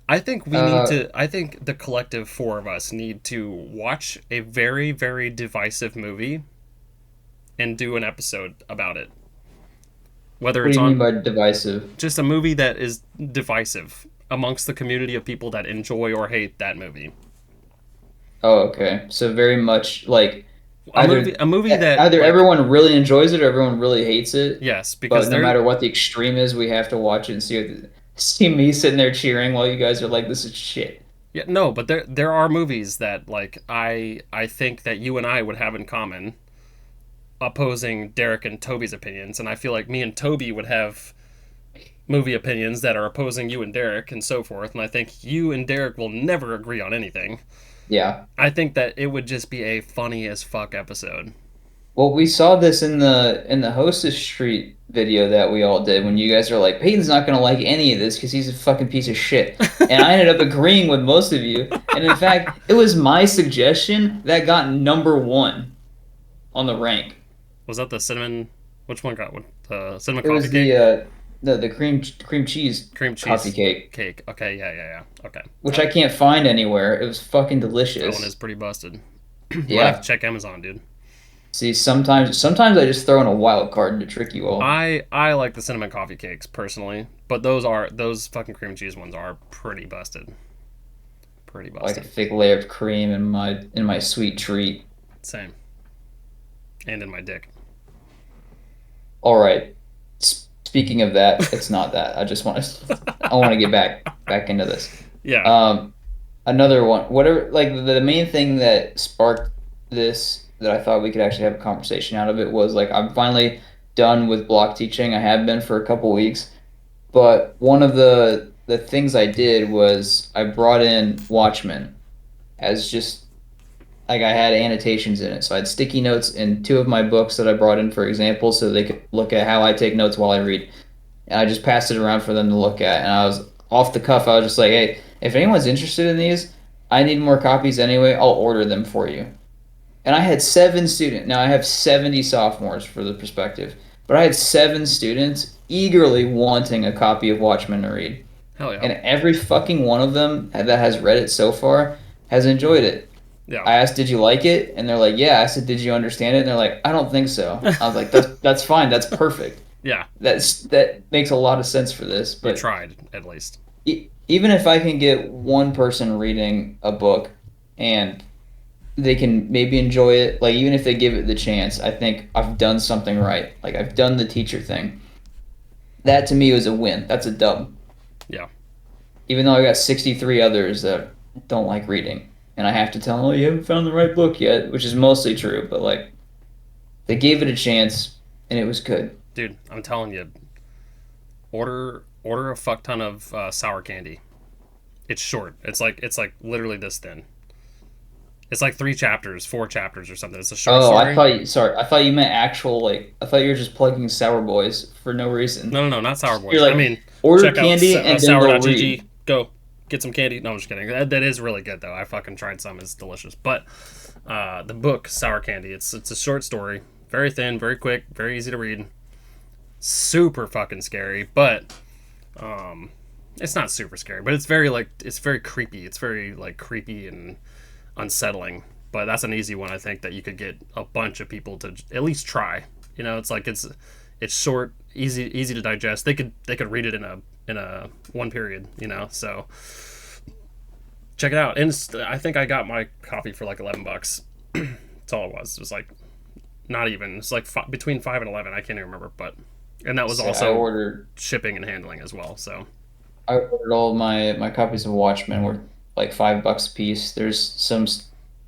I think we need Uh, to. I think the collective four of us need to watch a very, very divisive movie and do an episode about it. Whether what do it's you mean on by divisive? just a movie that is divisive amongst the community of people that enjoy or hate that movie. Oh, okay. So very much like A movie that either like everyone really enjoys it or everyone really hates it. yes, because But no there matter what the extreme is, we have to watch it and see me sitting there cheering while you guys are like, "This is shit." yeah no, but there are movies that like I think that you and I would have in common opposing Derek and Toby's opinions, and I feel like me and Toby would have movie opinions that are opposing you and Derek and so forth, and I think you and Derek will never agree on anything. Yeah. I think that it would just be a funny as fuck episode. Well, we saw this in the Hostess Street video that we all did when you guys are like, Peyton's not gonna like any of this because he's a fucking piece of shit. And I ended up agreeing with most of you. And in fact, it was my suggestion that got number one on the rank. Was that the cinnamon? Which one got one? The cinnamon It coffee was cake, the cream cheese cream coffee cheese cake, cake. Okay, yeah. Okay, which I can't find anywhere. It was fucking that one is delicious. pretty busted. Might have to Yeah. check Amazon, dude. See, sometimes I just throw in a wild card to trick you all. I like the cinnamon coffee cakes personally, but those fucking cream cheese ones are pretty busted. Pretty I like a busted. thick layer of cream in my sweet treat. Same. And in my dick. All right. speaking of that, it's not that. I want to get back into this. Yeah. Um, Another one, whatever, like the main thing that sparked this that I thought we could actually have a conversation out of it was like I'm finally done with block teaching. I have been for a couple weeks, but one of the things I did was I brought in Watchmen as just like I had annotations in it. So I had sticky notes in two of my books that I brought in for example, so they could look at how I take notes while I read. And I just passed it around for them to look at. And I was off the cuff. I was just like, hey, if anyone's interested in these, I need more copies anyway. I'll order them for you. And I had 7 students. Now I have 70 sophomores for the perspective, but I had 7 students eagerly wanting a copy of Watchmen to read. Hell yeah. And every fucking one of them that has read it so far has enjoyed it. Yeah. I asked, "Did you like it?" And they're like, "Yeah." I said, "Did you understand it?" And they're like, "I don't think so." I was like, "That's fine. That's perfect. Yeah. That makes a lot of sense for this." You But tried, at least. even if I can get one person reading a book and they can maybe enjoy it, like even if they give it the chance, I think I've done something right. Like I've done the teacher thing. That to me was a win. That's a dub. Yeah. Even though I got 63 others that don't like reading. And I have to tell them, oh, you haven't found the right book yet, which is mostly true, but like they gave it a chance and it was good. Dude, I'm telling you, order a fuck ton of sour candy. It's short. It's like literally this thin. It's like 3 chapters, 4 chapters or something. It's a short Oh, story. I thought you meant actual, like, I thought you were just plugging Sour Boys for no reason. No, not Sour You're Boys. I like, mean, order check out candy and then they'll sour.gg. read. Go get some candy. No, I'm just kidding. That is really good though. I fucking tried some. It's delicious. But the book Sour Candy. It's a short story, very thin, very quick, very easy to read. Super fucking scary, but it's not super scary. But it's very creepy. It's very like creepy and unsettling. But that's an easy one, I think, that you could get a bunch of people to at least try. You know, it's short, easy to digest. They could read it in a one period. You know, so check it out. And I think I got my copy for like $11. That's all it was. It was like not even. It's like between 5 and 11. I can't even remember, but and that was So also shipping and handling as well. So I ordered all my copies of Watchmen were like $5 a piece. There's some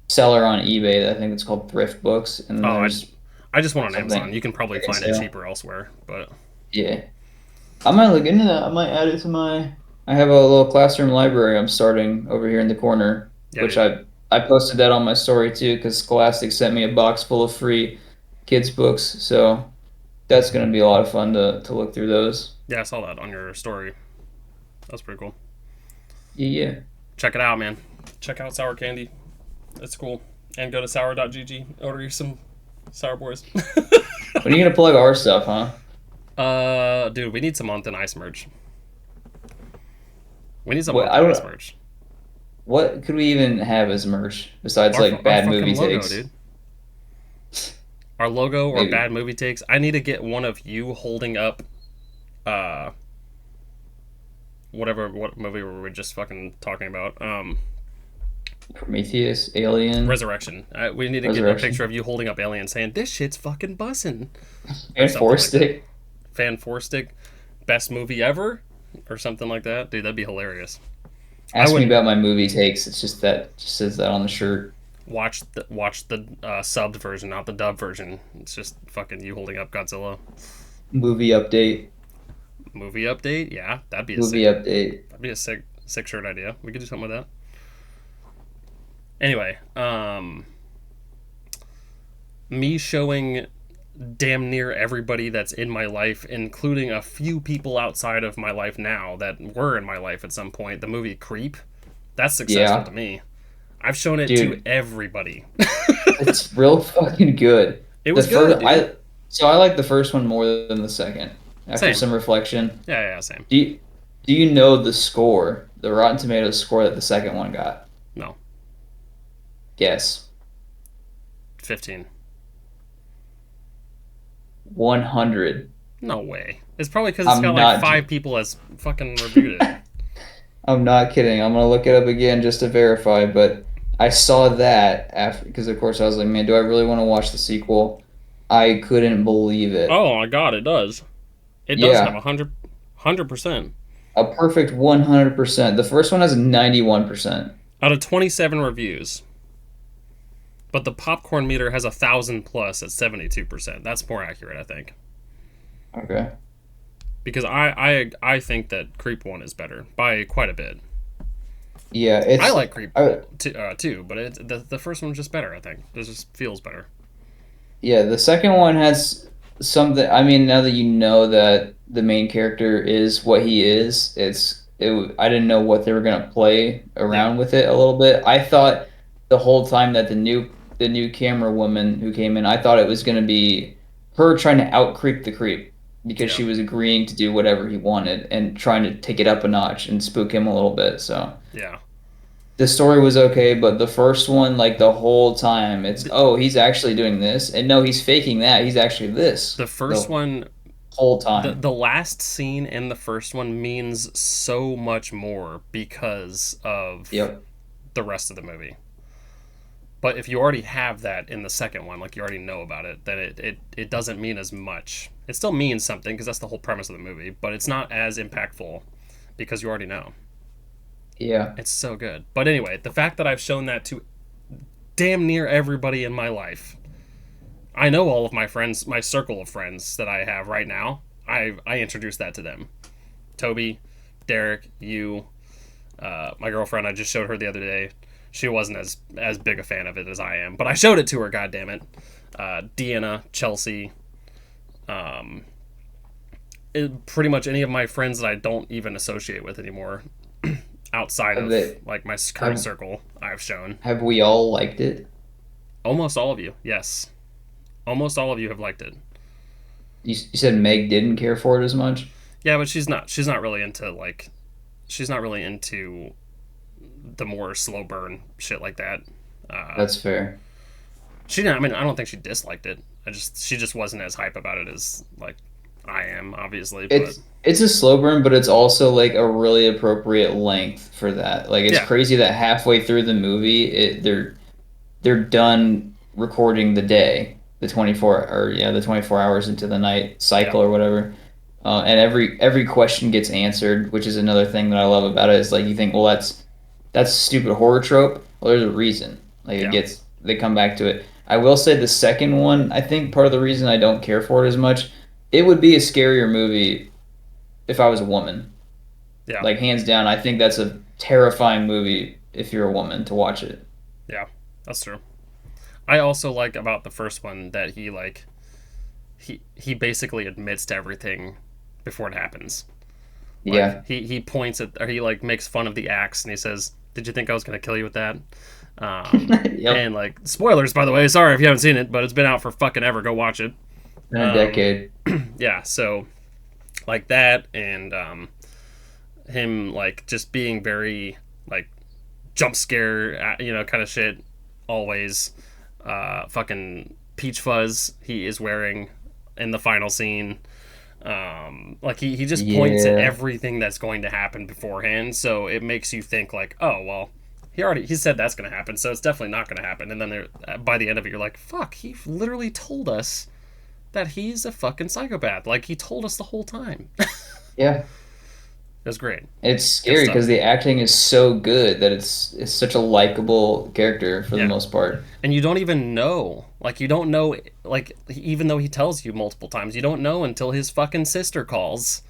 seller on eBay that I think it's called Thrift Books, and then oh, there's I just went on something Amazon. You can probably like a find it sale. cheaper elsewhere, but Yeah. I might look into that. I might add it to my. I have a little classroom library I'm starting over here in the corner, yeah, which dude. I posted that on my story too because Scholastic sent me a box full of free kids books. So that's gonna be a lot of fun to look through those. Yeah, I saw that on your story. That's pretty cool. Yeah, yeah. Check it out, man. Check out Sour Candy. It's cool. And go to sour.gg. Order you some Sour Boys. When are you gonna plug our stuff, huh? Dude, we need some On Thin Ice merch. We need some What On I Thin Ice don't. merch. What could we even have as merch besides like Our bad fucking movie logo, takes? dude. Our logo or Maybe bad movie takes. I need to get one of you holding up, uh, what movie were we just fucking talking about? Prometheus, Alien, Resurrection. We need to get a picture Resurrection, of you holding up Alien saying, "This shit's fucking bussin'," or and something Four like that. Stick. Fan four stick, best movie ever, or something like that. Dude, that'd be hilarious. I Ask me wouldn't about my movie takes. It's just that just says that on the shirt. watch the subbed version, not the dub version. It's just fucking you holding up Godzilla. Movie update. Movie update. Yeah, Movie update. that'd be a sick shirt idea. We could do something with that. Anyway, me showing damn near everybody that's in my life, including a few people outside of my life now that were in my life at some point, the movie Creep. That's successful Yeah, to me. I've shown it to dude, everybody. it's real fucking good. It The was good, first, dude. I like the first one more than the second. After Same. some reflection, Yeah, same. do you know the score, the Rotten Tomatoes score that the second one got? No, Guess. 15. 100. No way. It's probably because it's I'm got like not. 5 people as fucking reviewed it. I'm not kidding. I'm gonna look it up again just to verify, but I saw that after because of course I was like, man, do I really want to watch the sequel? I couldn't believe it. Oh my god, it does. It does have Yeah, 100%. a perfect 100%. The first one has 91%. Out of 27 reviews, but the popcorn meter has 1,000 plus at 72%. That's more accurate, I think. Okay. Because I think that Creep 1 is better by quite a bit. Yeah, I it's like Creep I, too, but the first one's just better, I think. It just feels better. yeah, the second one has something. I mean, now that you know that the main character is what he is, I didn't know what they were gonna play Yeah, around with it a little bit. I thought the whole time that the new camera woman who came in, I thought it was gonna be her trying to out creep the creep because yeah, she was agreeing to do whatever he wanted and trying to take it up a notch and spook him a little bit. So yeah. the story was okay, but the first one, like the whole time, it's The, oh, he's actually doing this, and no, he's faking that. He's actually this the first the one, whole the time. the last scene in the first one means so much more because of Yep. the rest of the movie. But if you already have that in the second one, like you already know about it, then it doesn't mean as much. It still means something because that's the whole premise of the movie, but it's not as impactful because you already know. Yeah. It's so good. But anyway, the fact that I've shown that to damn near everybody in my life, I know all of my friends, my circle of friends that I have right now. I introduced that to them. Toby, Derek, you, my girlfriend. I just showed her the other day. She wasn't as big a fan of it as I am, but I showed it to her. God damn it, Deanna, Chelsea, pretty much any of my friends that I don't even associate with anymore, outside Have of they like my current have circle, I've shown. have we all liked it? Almost all of you, yes, almost all of you have liked it. You said Meg didn't care for it as much. Yeah, but she's not really into like she's not really into the more slow burn shit like that. Uh, That's fair. she didn't. I mean, I don't think she disliked it. She just wasn't as hype about it as like I am, obviously. But It's a slow burn, but it's also like a really appropriate length for that. Like it's yeah, crazy that halfway through the movie, they're done recording the day, the 24 hours into the night yeah, cycle or whatever. And every question gets answered, which is another thing that I love about it is like you think, well, that's a stupid horror trope. Well, there's a reason. Like yeah, they come back to it. I will say the second one, I think part of the reason I don't care for it as much, it would be a scarier movie if I was a woman. yeah, Like hands down, I think that's a terrifying movie if you're a woman to watch it. yeah. That's true. I also like about the first one that he basically admits to everything before it happens. Like Yeah. he points at or he like makes fun of the axe and he says, "Did you think I was gonna kill you with that?" Yep. And like spoilers, by the way. Sorry if you haven't seen it, but it's been out for fucking ever. Go watch it. In a Um, decade. yeah, so like that and him like just being very like jump scare, kind of shit. Always, fucking peach fuzz he is wearing in the final scene. Like he just points at Yeah. everything that's going to happen beforehand, so it makes you think like, oh well, he said that's going to happen, so it's definitely not going to happen. And then by the end of it, you're like, fuck, he literally told us that he's a fucking psychopath. Like he told us the whole time. It Yeah. was great, It's good scary because stuff. the acting is so good that it's such a likable character for the Yeah, most part. and you don't even know, like you don't know, like even though he tells you multiple times, you don't know until his fucking sister calls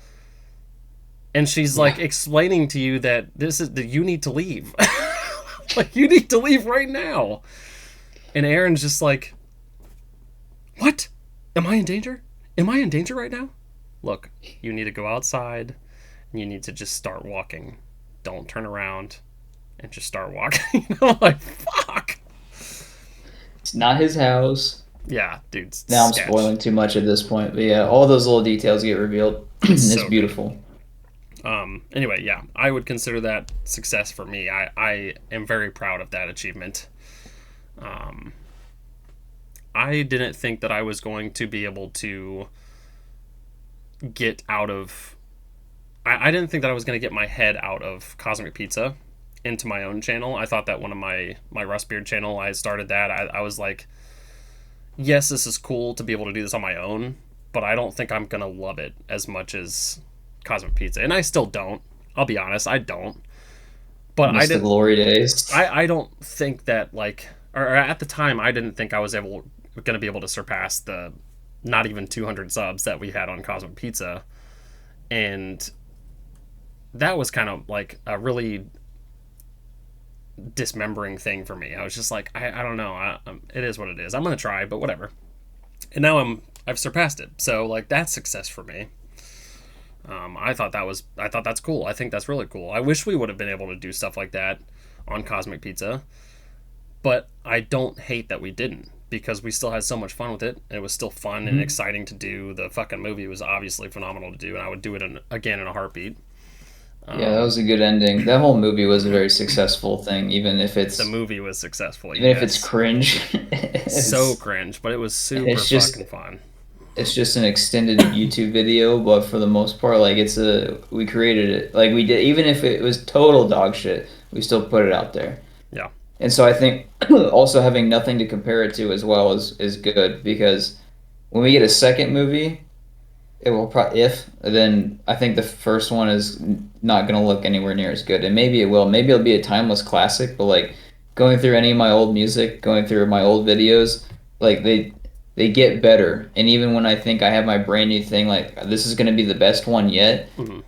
and she's like Yeah. explaining to you that this is that you need to leave. Like you need to leave right now. And Aaron's just like, "What? Am I in danger? Am I in danger right now? Look, you need to go outside and you need to just start walking. Don't turn around and just start walking." Like, fuck. It's not his house. Yeah, dude, Now I'm sketch. spoiling too much at this point, but yeah, all those little details get revealed. It's It's so good. beautiful. Anyway, yeah, I would consider that success for me. I am very proud of that achievement. I didn't think that I was going to be able to get out of. I didn't think that I was going to get my head out of Cosmic Pizza into my own channel. I thought that one of my Rust Beard channel, I started that. I was like, yes, this is cool to be able to do this on my own, but I don't think I'm gonna love it as much as Cosmic Pizza, and I still don't. I'll be honest, I don't. But I Miss the didn't. glory days. I don't think that like, or at the time, I didn't think I was gonna be able to surpass the not even 200 subs that we had on Cosmic Pizza, and that was kind of like a really dismembering thing for me. I was just like, I don't know. It is what it is. I'm gonna try, but whatever. And now I've surpassed it. So like that's success for me. I thought that's cool. I think that's really cool. I wish we would have been able to do stuff like that on Cosmic Pizza, but I don't hate that we didn't because we still had so much fun with it. And it was still fun and Mhm. exciting to do. The fucking movie was obviously phenomenal to do, and I would do it again in a heartbeat. Yeah, that Um, was a good ending. That whole movie was a very successful thing, the movie was successful, even if it's yes. cringe. So cringe, but it was super It's just fucking fun. it's just an extended YouTube video, but for the most part, like we created it. Like we did, even if it was total dog shit, we still put it out there. Yeah. And so I think also having nothing to compare it to as well is good because when we get a second movie, it will probably if then I think the first one is not gonna look anywhere near as good, and maybe it will. Maybe it'll be a timeless classic. But like going through any of my old music, going through my old videos, like they get better. And even when I think I have my brand new thing, like this is gonna be the best one yet, Hmm.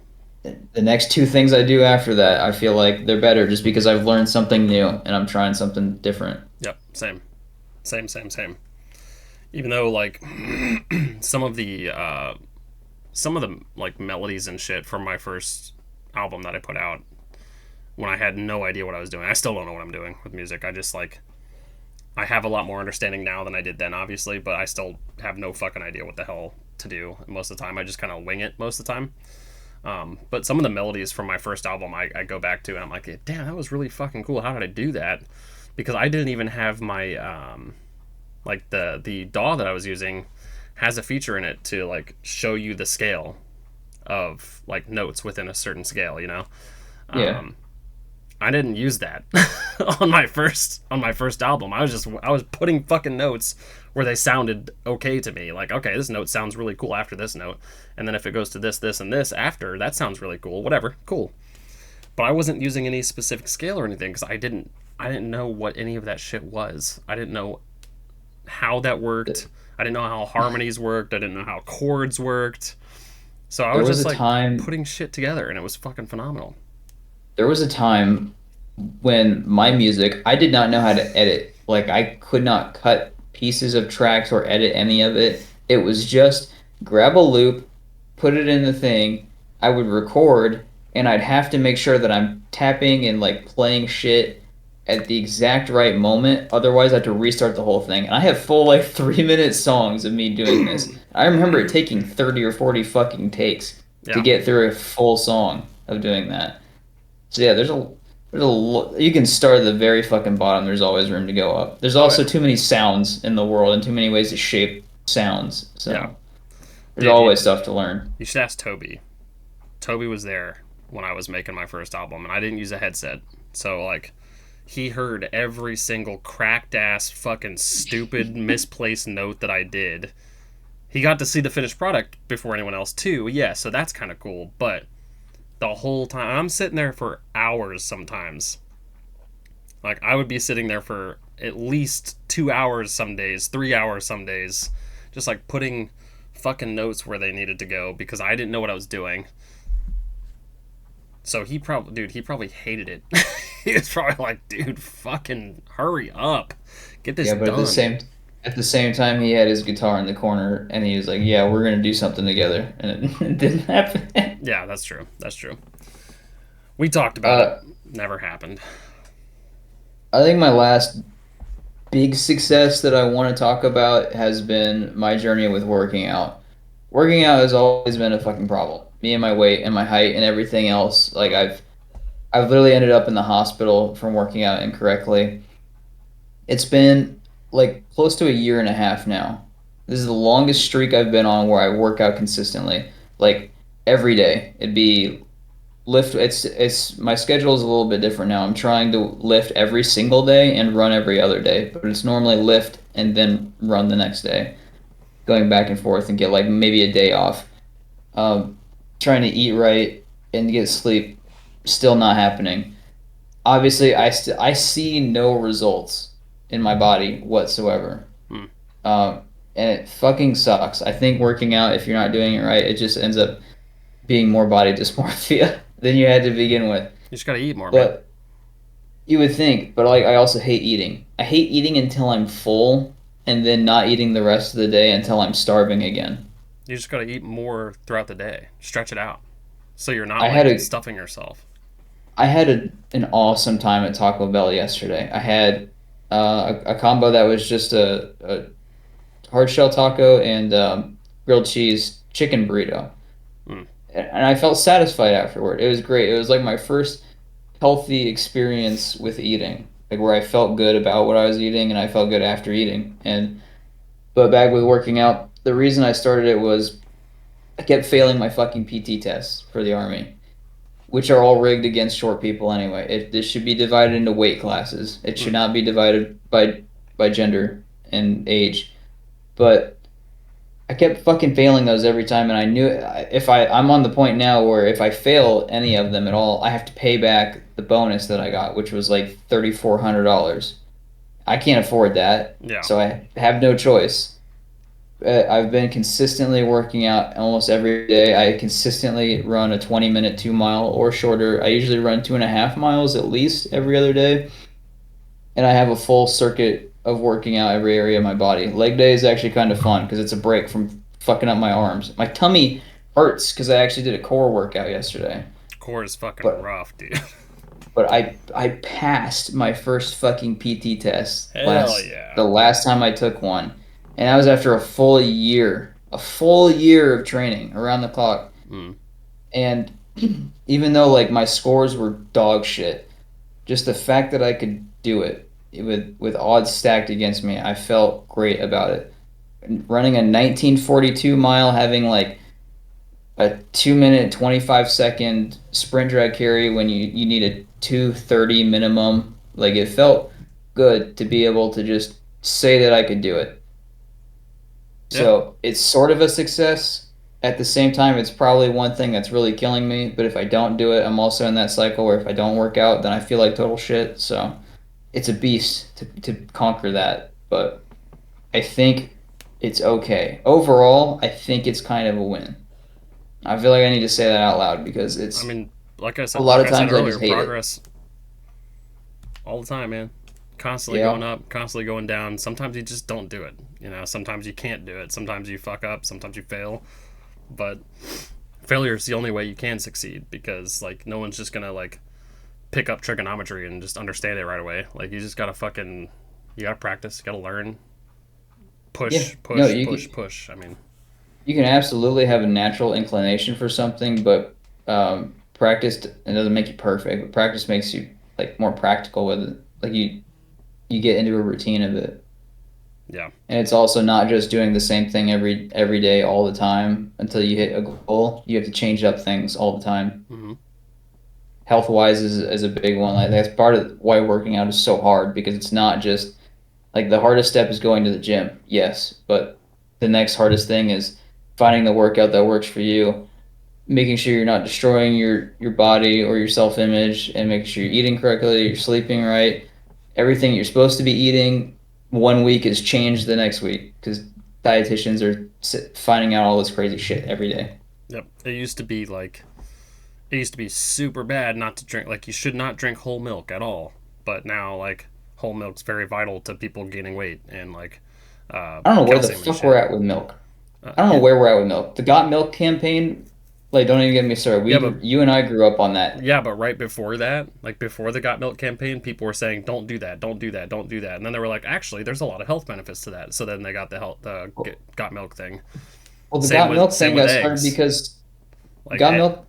the next two things I do after that, I feel like they're better just because I've learned something new and I'm trying something different. Yep. Same. Same. Same. Same. Even though like some of the like melodies and shit from my first album that I put out when I had no idea what I was doing. I still don't know what I'm doing with music. I just like I have a lot more understanding now than I did then, obviously, but I still have no fucking idea what the hell to do most of the time. I just kind of wing it most of the time. But some of the melodies from my first album, I go back to and I'm like, damn, that was really fucking cool. How did I do that? Because I didn't even have my like the DAW that I was using has a feature in it to like show you the scale of like notes within a certain scale. You know, Yeah. um, I didn't use that on my first album. I was putting fucking notes where they sounded okay to me. Like, okay, this note sounds really cool after this note, and then if it goes to this, and this after, that sounds really cool. Whatever, cool. But I wasn't using any specific scale or anything because I didn't know what any of that shit was. I didn't know how that worked. I didn't know how harmonies worked. I didn't know how chords worked. So I There was was just a like time putting shit together, and it was fucking phenomenal. there was a time when my music, I did not know how to edit. Like I could not cut pieces of tracks or edit any of it. It was just grab a loop, put it in the thing, I would record, and I'd have to make sure that I'm tapping and like playing shit at the exact right moment. Otherwise, I had to restart the whole thing. And I have full like 3 minute songs of me doing this. I remember it taking 30 or 40 fucking takes to Yeah, get through a full song of doing that. So yeah, you can start at the very fucking bottom. There's always room to go up. There's oh also yeah, too many sounds in the world and too many ways to shape sounds. yeah, So there's dude. always stuff to learn. You should ask Toby. Toby was there when I was making my first album, and I didn't use a headset, so like he heard every single cracked ass fucking stupid misplaced note that I did. He got to see the finished product before anyone else too. Yeah, so that's kind of cool. But the whole time I'm sitting there for hours sometimes. Like I would be sitting there for at least 2 hours some days, 3 hours some days, just like putting fucking notes where they needed to go because I didn't know what I was doing. So he probably hated it. He was probably like, dude, fucking hurry up, get this Yeah, but done. at the same time, he had his guitar in the corner and he was like, "Yeah, we're gonna do something together," and it didn't happen. Yeah, that's true. That's true. We talked about it. uh, Never happened. I think my last big success that I want to talk about has been my journey with working out. Working out has always been a fucking problem. Me and my weight and my height and everything else. Like I've literally ended up in the hospital from working out incorrectly. It's been like close to a year and a half now. This is the longest streak I've been on where I work out consistently. Like every day. It'd be lift it's my schedule is a little bit different now. I'm trying to lift every single day and run every other day, but it's normally lift and then run the next day. going back and forth and get like maybe a day off. Um, Trying to eat right and get sleep, still not happening. Obviously, I see no results in my body whatsoever. Hmm. And it fucking sucks. I think working out, if you're not doing it right, it just ends up being more body dysmorphia than you had to begin with. You just gotta eat more, man. But you would think, but like I also hate eating. I hate eating until I'm full and then not eating the rest of the day until I'm starving again. You just gotta eat more throughout the day. Stretch it out, so you're not I had like a stuffing yourself. an awesome time at Taco Bell yesterday. I had a combo that was just a hard shell taco and grilled cheese chicken burrito, Mm. and I felt satisfied afterward. It was great. It was like my first healthy experience with eating, like where I felt good about what I was eating and I felt good after eating. And but back with working out, the reason I started it was I kept failing my fucking PT tests for the army, which are all rigged against short people anyway. This should be divided into weight classes. It should Mm. not be divided by gender and age. But I kept fucking failing those every time, and I knew if I'm on the point now where if I fail any of them at all, I have to pay back the bonus that I got, which was like $3,400. I can't afford that, Yeah. so I have no choice. I've been consistently working out almost every day. I consistently run a 20-minute 2 mile or shorter. I usually run 2.5 miles at least every other day, and I have a full circuit of working out every area of my body. Leg day is actually kind of fun because it's a break from fucking up my arms. My tummy hurts because I actually did a core workout yesterday, Core is fucking but rough, dude. I passed my first fucking PT test Hell yeah. the last time I took one, and that was after a full year of training around the clock. Mm. And even though like my scores were dog shit, just the fact that I could do it with odds stacked against me, I felt great about it. Running a 1942 mile, having like a 2 minute 25-second sprint drag carry when you need a 2:30 minimum, like it felt good to be able to just say that I could do it. Yeah. So it's sort of a success. At the same time, it's probably one thing that's really killing me. But if I don't do it, I'm also in that cycle where if I don't work out, then I feel like total shit. So it's a beast to conquer that. But I think it's okay. Overall, I think it's kind of a win. I feel like I need to say that out loud because I it's mean, a lot like of I said times I earlier, just hate it. progress all the time, man. Constantly going Yeah. up, constantly going down. Sometimes you just don't do it. Sometimes you can't do it. Sometimes you fuck up. Sometimes you fail. But failure is the only way you can succeed because like no one's just gonna like pick up trigonometry and just understand it right away. Like you just gotta fucking you gotta practice. You gotta learn. Yeah. Push, No, push, push, push. I mean, you can absolutely have a natural inclination for something, but practice it doesn't make you perfect. But practice makes you like more practical with it. Like you get into a routine of it. yeah. And it's also not just doing the same thing every day all the time until you hit a goal. You have to change up things all the time. Mm-hmm. Health wise is a big one. Like that's part of why working out is so hard because it's not just like the hardest step is going to the gym, yes, but the next hardest thing is finding the workout that works for you, making sure you're not destroying your body or your self image, and making sure you're eating correctly, you're sleeping right, everything you're supposed to be eating. One week is changed the next week because dietitians are finding out all this crazy shit every day. Yep. It used to be super bad not to drink. Like you should not drink whole milk at all. But now like whole milk's very vital to people gaining weight and like I don't know where the calcium and fuck we're shit. at with milk. I don't know Yeah, where we're at with milk. The Got Milk campaign, like, don't even get me started. yeah, but You and I grew up on that. yeah, but right before that, like before the Got Milk campaign, people were saying, "Don't do that, don't do that, don't do that," and then they were like, "Actually, there's a lot of health benefits to that." So then they got Got Milk thing. Well, the Got Milk Same thing with got started eggs. because Like, Got Milk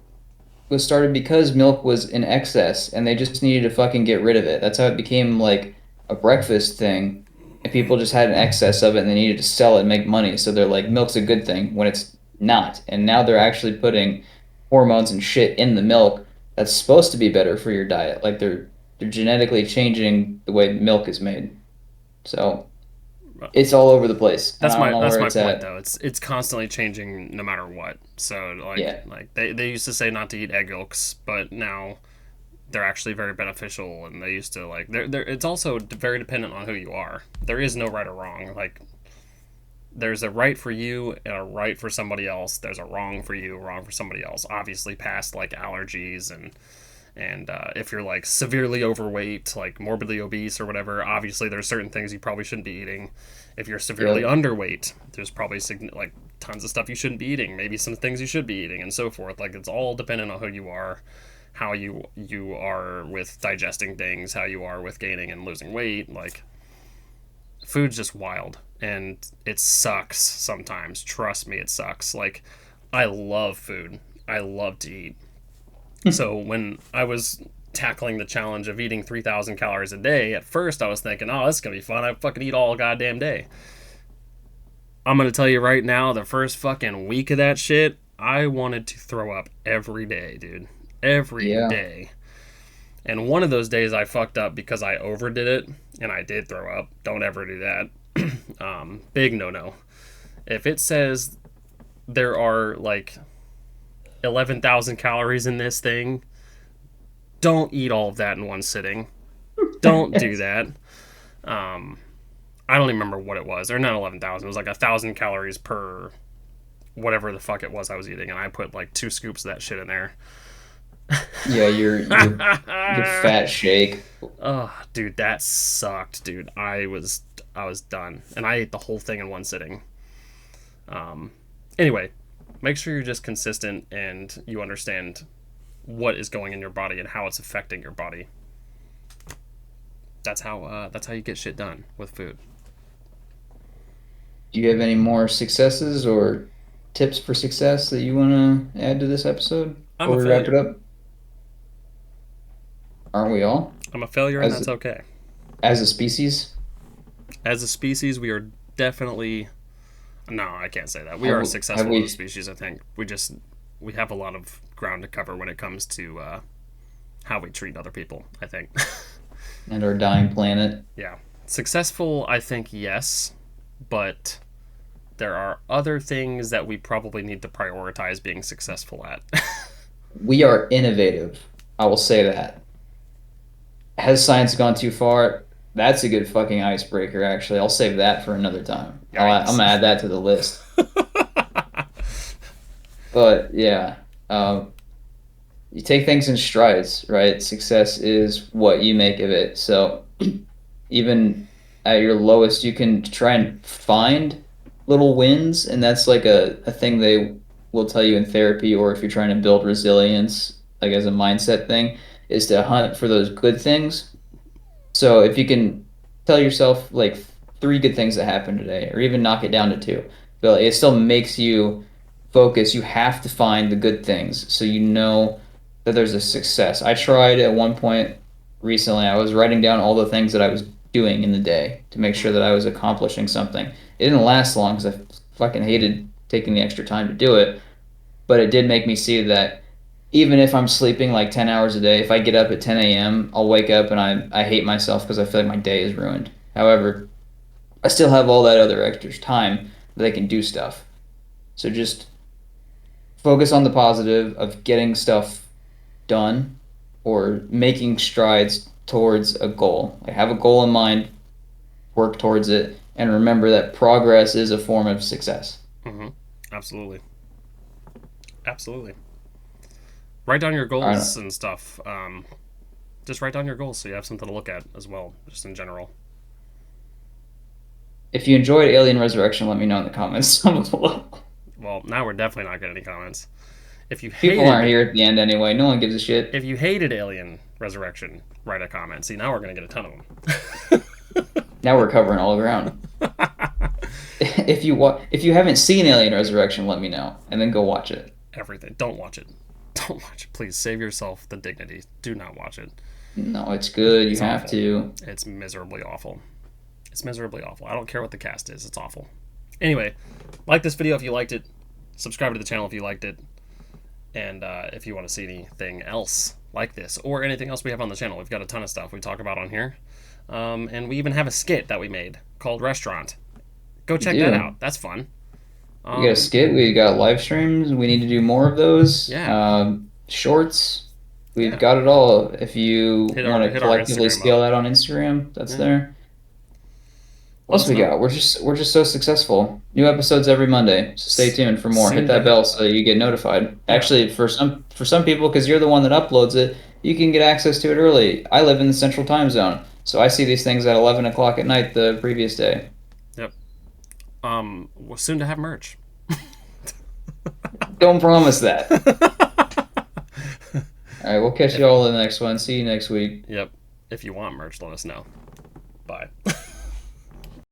was started because milk was in excess and they just needed to fucking get rid of it. That's how it became like a breakfast thing. And people just had an excess of it and they needed to sell it and make money. So they're like, milk's a good thing when it's not. And now they're actually putting hormones and shit in the milk that's supposed to be better for your diet. Like they're genetically changing the way milk is made. So It's all over the place, and That's I don't my know that's where my it's point at. though. It's constantly changing no matter what. So Yeah. like they used to say not to eat egg yolks, but now they're actually very beneficial. And they used to like they're it's also very dependent on who you are. There is no right or wrong. Like there's a right for you and a right for somebody else. There's a wrong for you, wrong for somebody else. Obviously, past like allergies and if you're like severely overweight, like morbidly obese or whatever, obviously there's certain things you probably shouldn't be eating. If you're severely Yep. underweight, there's probably like tons of stuff you shouldn't be eating. Maybe some things you should be eating, and so forth. Like it's all dependent on who you are, how you are with digesting things, how you are with gaining and losing weight. Like food's just wild, and it sucks sometimes. Trust me, it sucks. Like I love food. I love to eat. So when I was tackling the challenge of eating 3,000 calories a day, at first I was thinking, oh, this is going to be fun. I fucking eat all goddamn day. I'm going to tell you right now, the first fucking week of that shit, I wanted to throw up every day, dude. Every Yeah. day. And one of those days I fucked up because I overdid it and I did throw up. Don't ever do that. Big no no. If it says there are like 11,000 calories in this thing, don't eat all of that in one sitting. Don't do that. Um, I don't even remember what it was. Or not 11,000. It was like 1,000 calories per whatever the fuck it was I was eating, and I put like 2 scoops of that shit in there. Yeah, your fat shake. Oh, dude, that sucked, dude. I was done, and I ate the whole thing in one sitting. Um, anyway, make sure you're just consistent and you understand what is going in your body and how it's affecting your body. That's how you get shit done with food. Do you have any more successes or tips for success that you want to add to this episode I'm a before we wrap it failure. up? Aren't we all? I'm a failure, and As that's okay. as a species? As a species, we are definitely no, I can't say that. We Have are we, have successful as a we species. I think we have a lot of ground to cover when it comes to how we treat other people. I think, and our dying planet? yeah, successful. I think yes, but there are other things that we probably need to prioritize being successful at. We are innovative. I will say that. Has science gone too far? That's a good fucking icebreaker, actually. I'll save that for another time. I'm Yikes. gonna add that to the list. But yeah, you take things in strides, right? Success is what you make of it. So even at your lowest, you can try and find little wins, and that's like a thing they will tell you in therapy, or if you're trying to build resilience, like as a mindset thing, is to hunt for those good things. So if you can tell yourself like three good things that happened today, or even knock it down to two, but it still makes you focus. You have to find the good things so you know that there's a success. I tried at one point recently, I was writing down all the things that I was doing in the day to make sure that I was accomplishing something. It didn't last long because I fucking hated taking the extra time to do it, but it did make me see that even if I'm sleeping like 10 hours a day, if I get up at 10 a.m., I'll wake up and I hate myself because I feel like my day is ruined. However, I still have all that other extra time that I can do stuff. So just focus on the positive of getting stuff done or making strides towards a goal. Like have a goal in mind, work towards it, and remember that progress is a form of success. Hmm. Absolutely, absolutely. Write down your All right. goals and stuff. Just write down your goals so you have something to look at as well, just in general. If you enjoyed Alien Resurrection, let me know in the comments down below. Well, now we're definitely not getting any comments. If you People aren't hated here at the end anyway. No one gives a shit. if you hated Alien Resurrection, write a comment. See, now we're gonna get a ton of Now we're covering all ground. them. If you haven't seen Alien Resurrection, let me know, and then go watch it. Everything. Don't watch it. Don't watch it. Please save yourself the dignity. Do not watch it. No, it's good. You It's have awful. to. It's miserably awful. It's miserably awful. I don't care what the cast is. It's awful. Anyway, like this video if you liked it. Subscribe to the channel if you liked it. And if you want to see anything else like this or anything else we have on the channel, we've got a ton of stuff we talk about on here. And we even have a skit that we made called Restaurant. Go We check that do. out. That's fun. We got a Um, skit. We got live streams. We need to do more of those. yeah, Shorts. We've yeah. got it all. If you want to Hit our collectively Instagram up. scale that on Instagram, that's Yeah, there. What let else us we know. got? We're just so successful. New episodes every Monday. So stay tuned for more. Hit Soon to that have. bell so you get notified. Yeah, Actually, for some people, because you're the one that uploads it, you can get access to it early. I live in the Central Time Zone, so I see these things at 11 o'clock at night the previous day. yep. We're soon to have merch. Don't promise that. All right, we'll catch If you all in the next one. See you next week. Yep. If you want merch, let us know. Bye.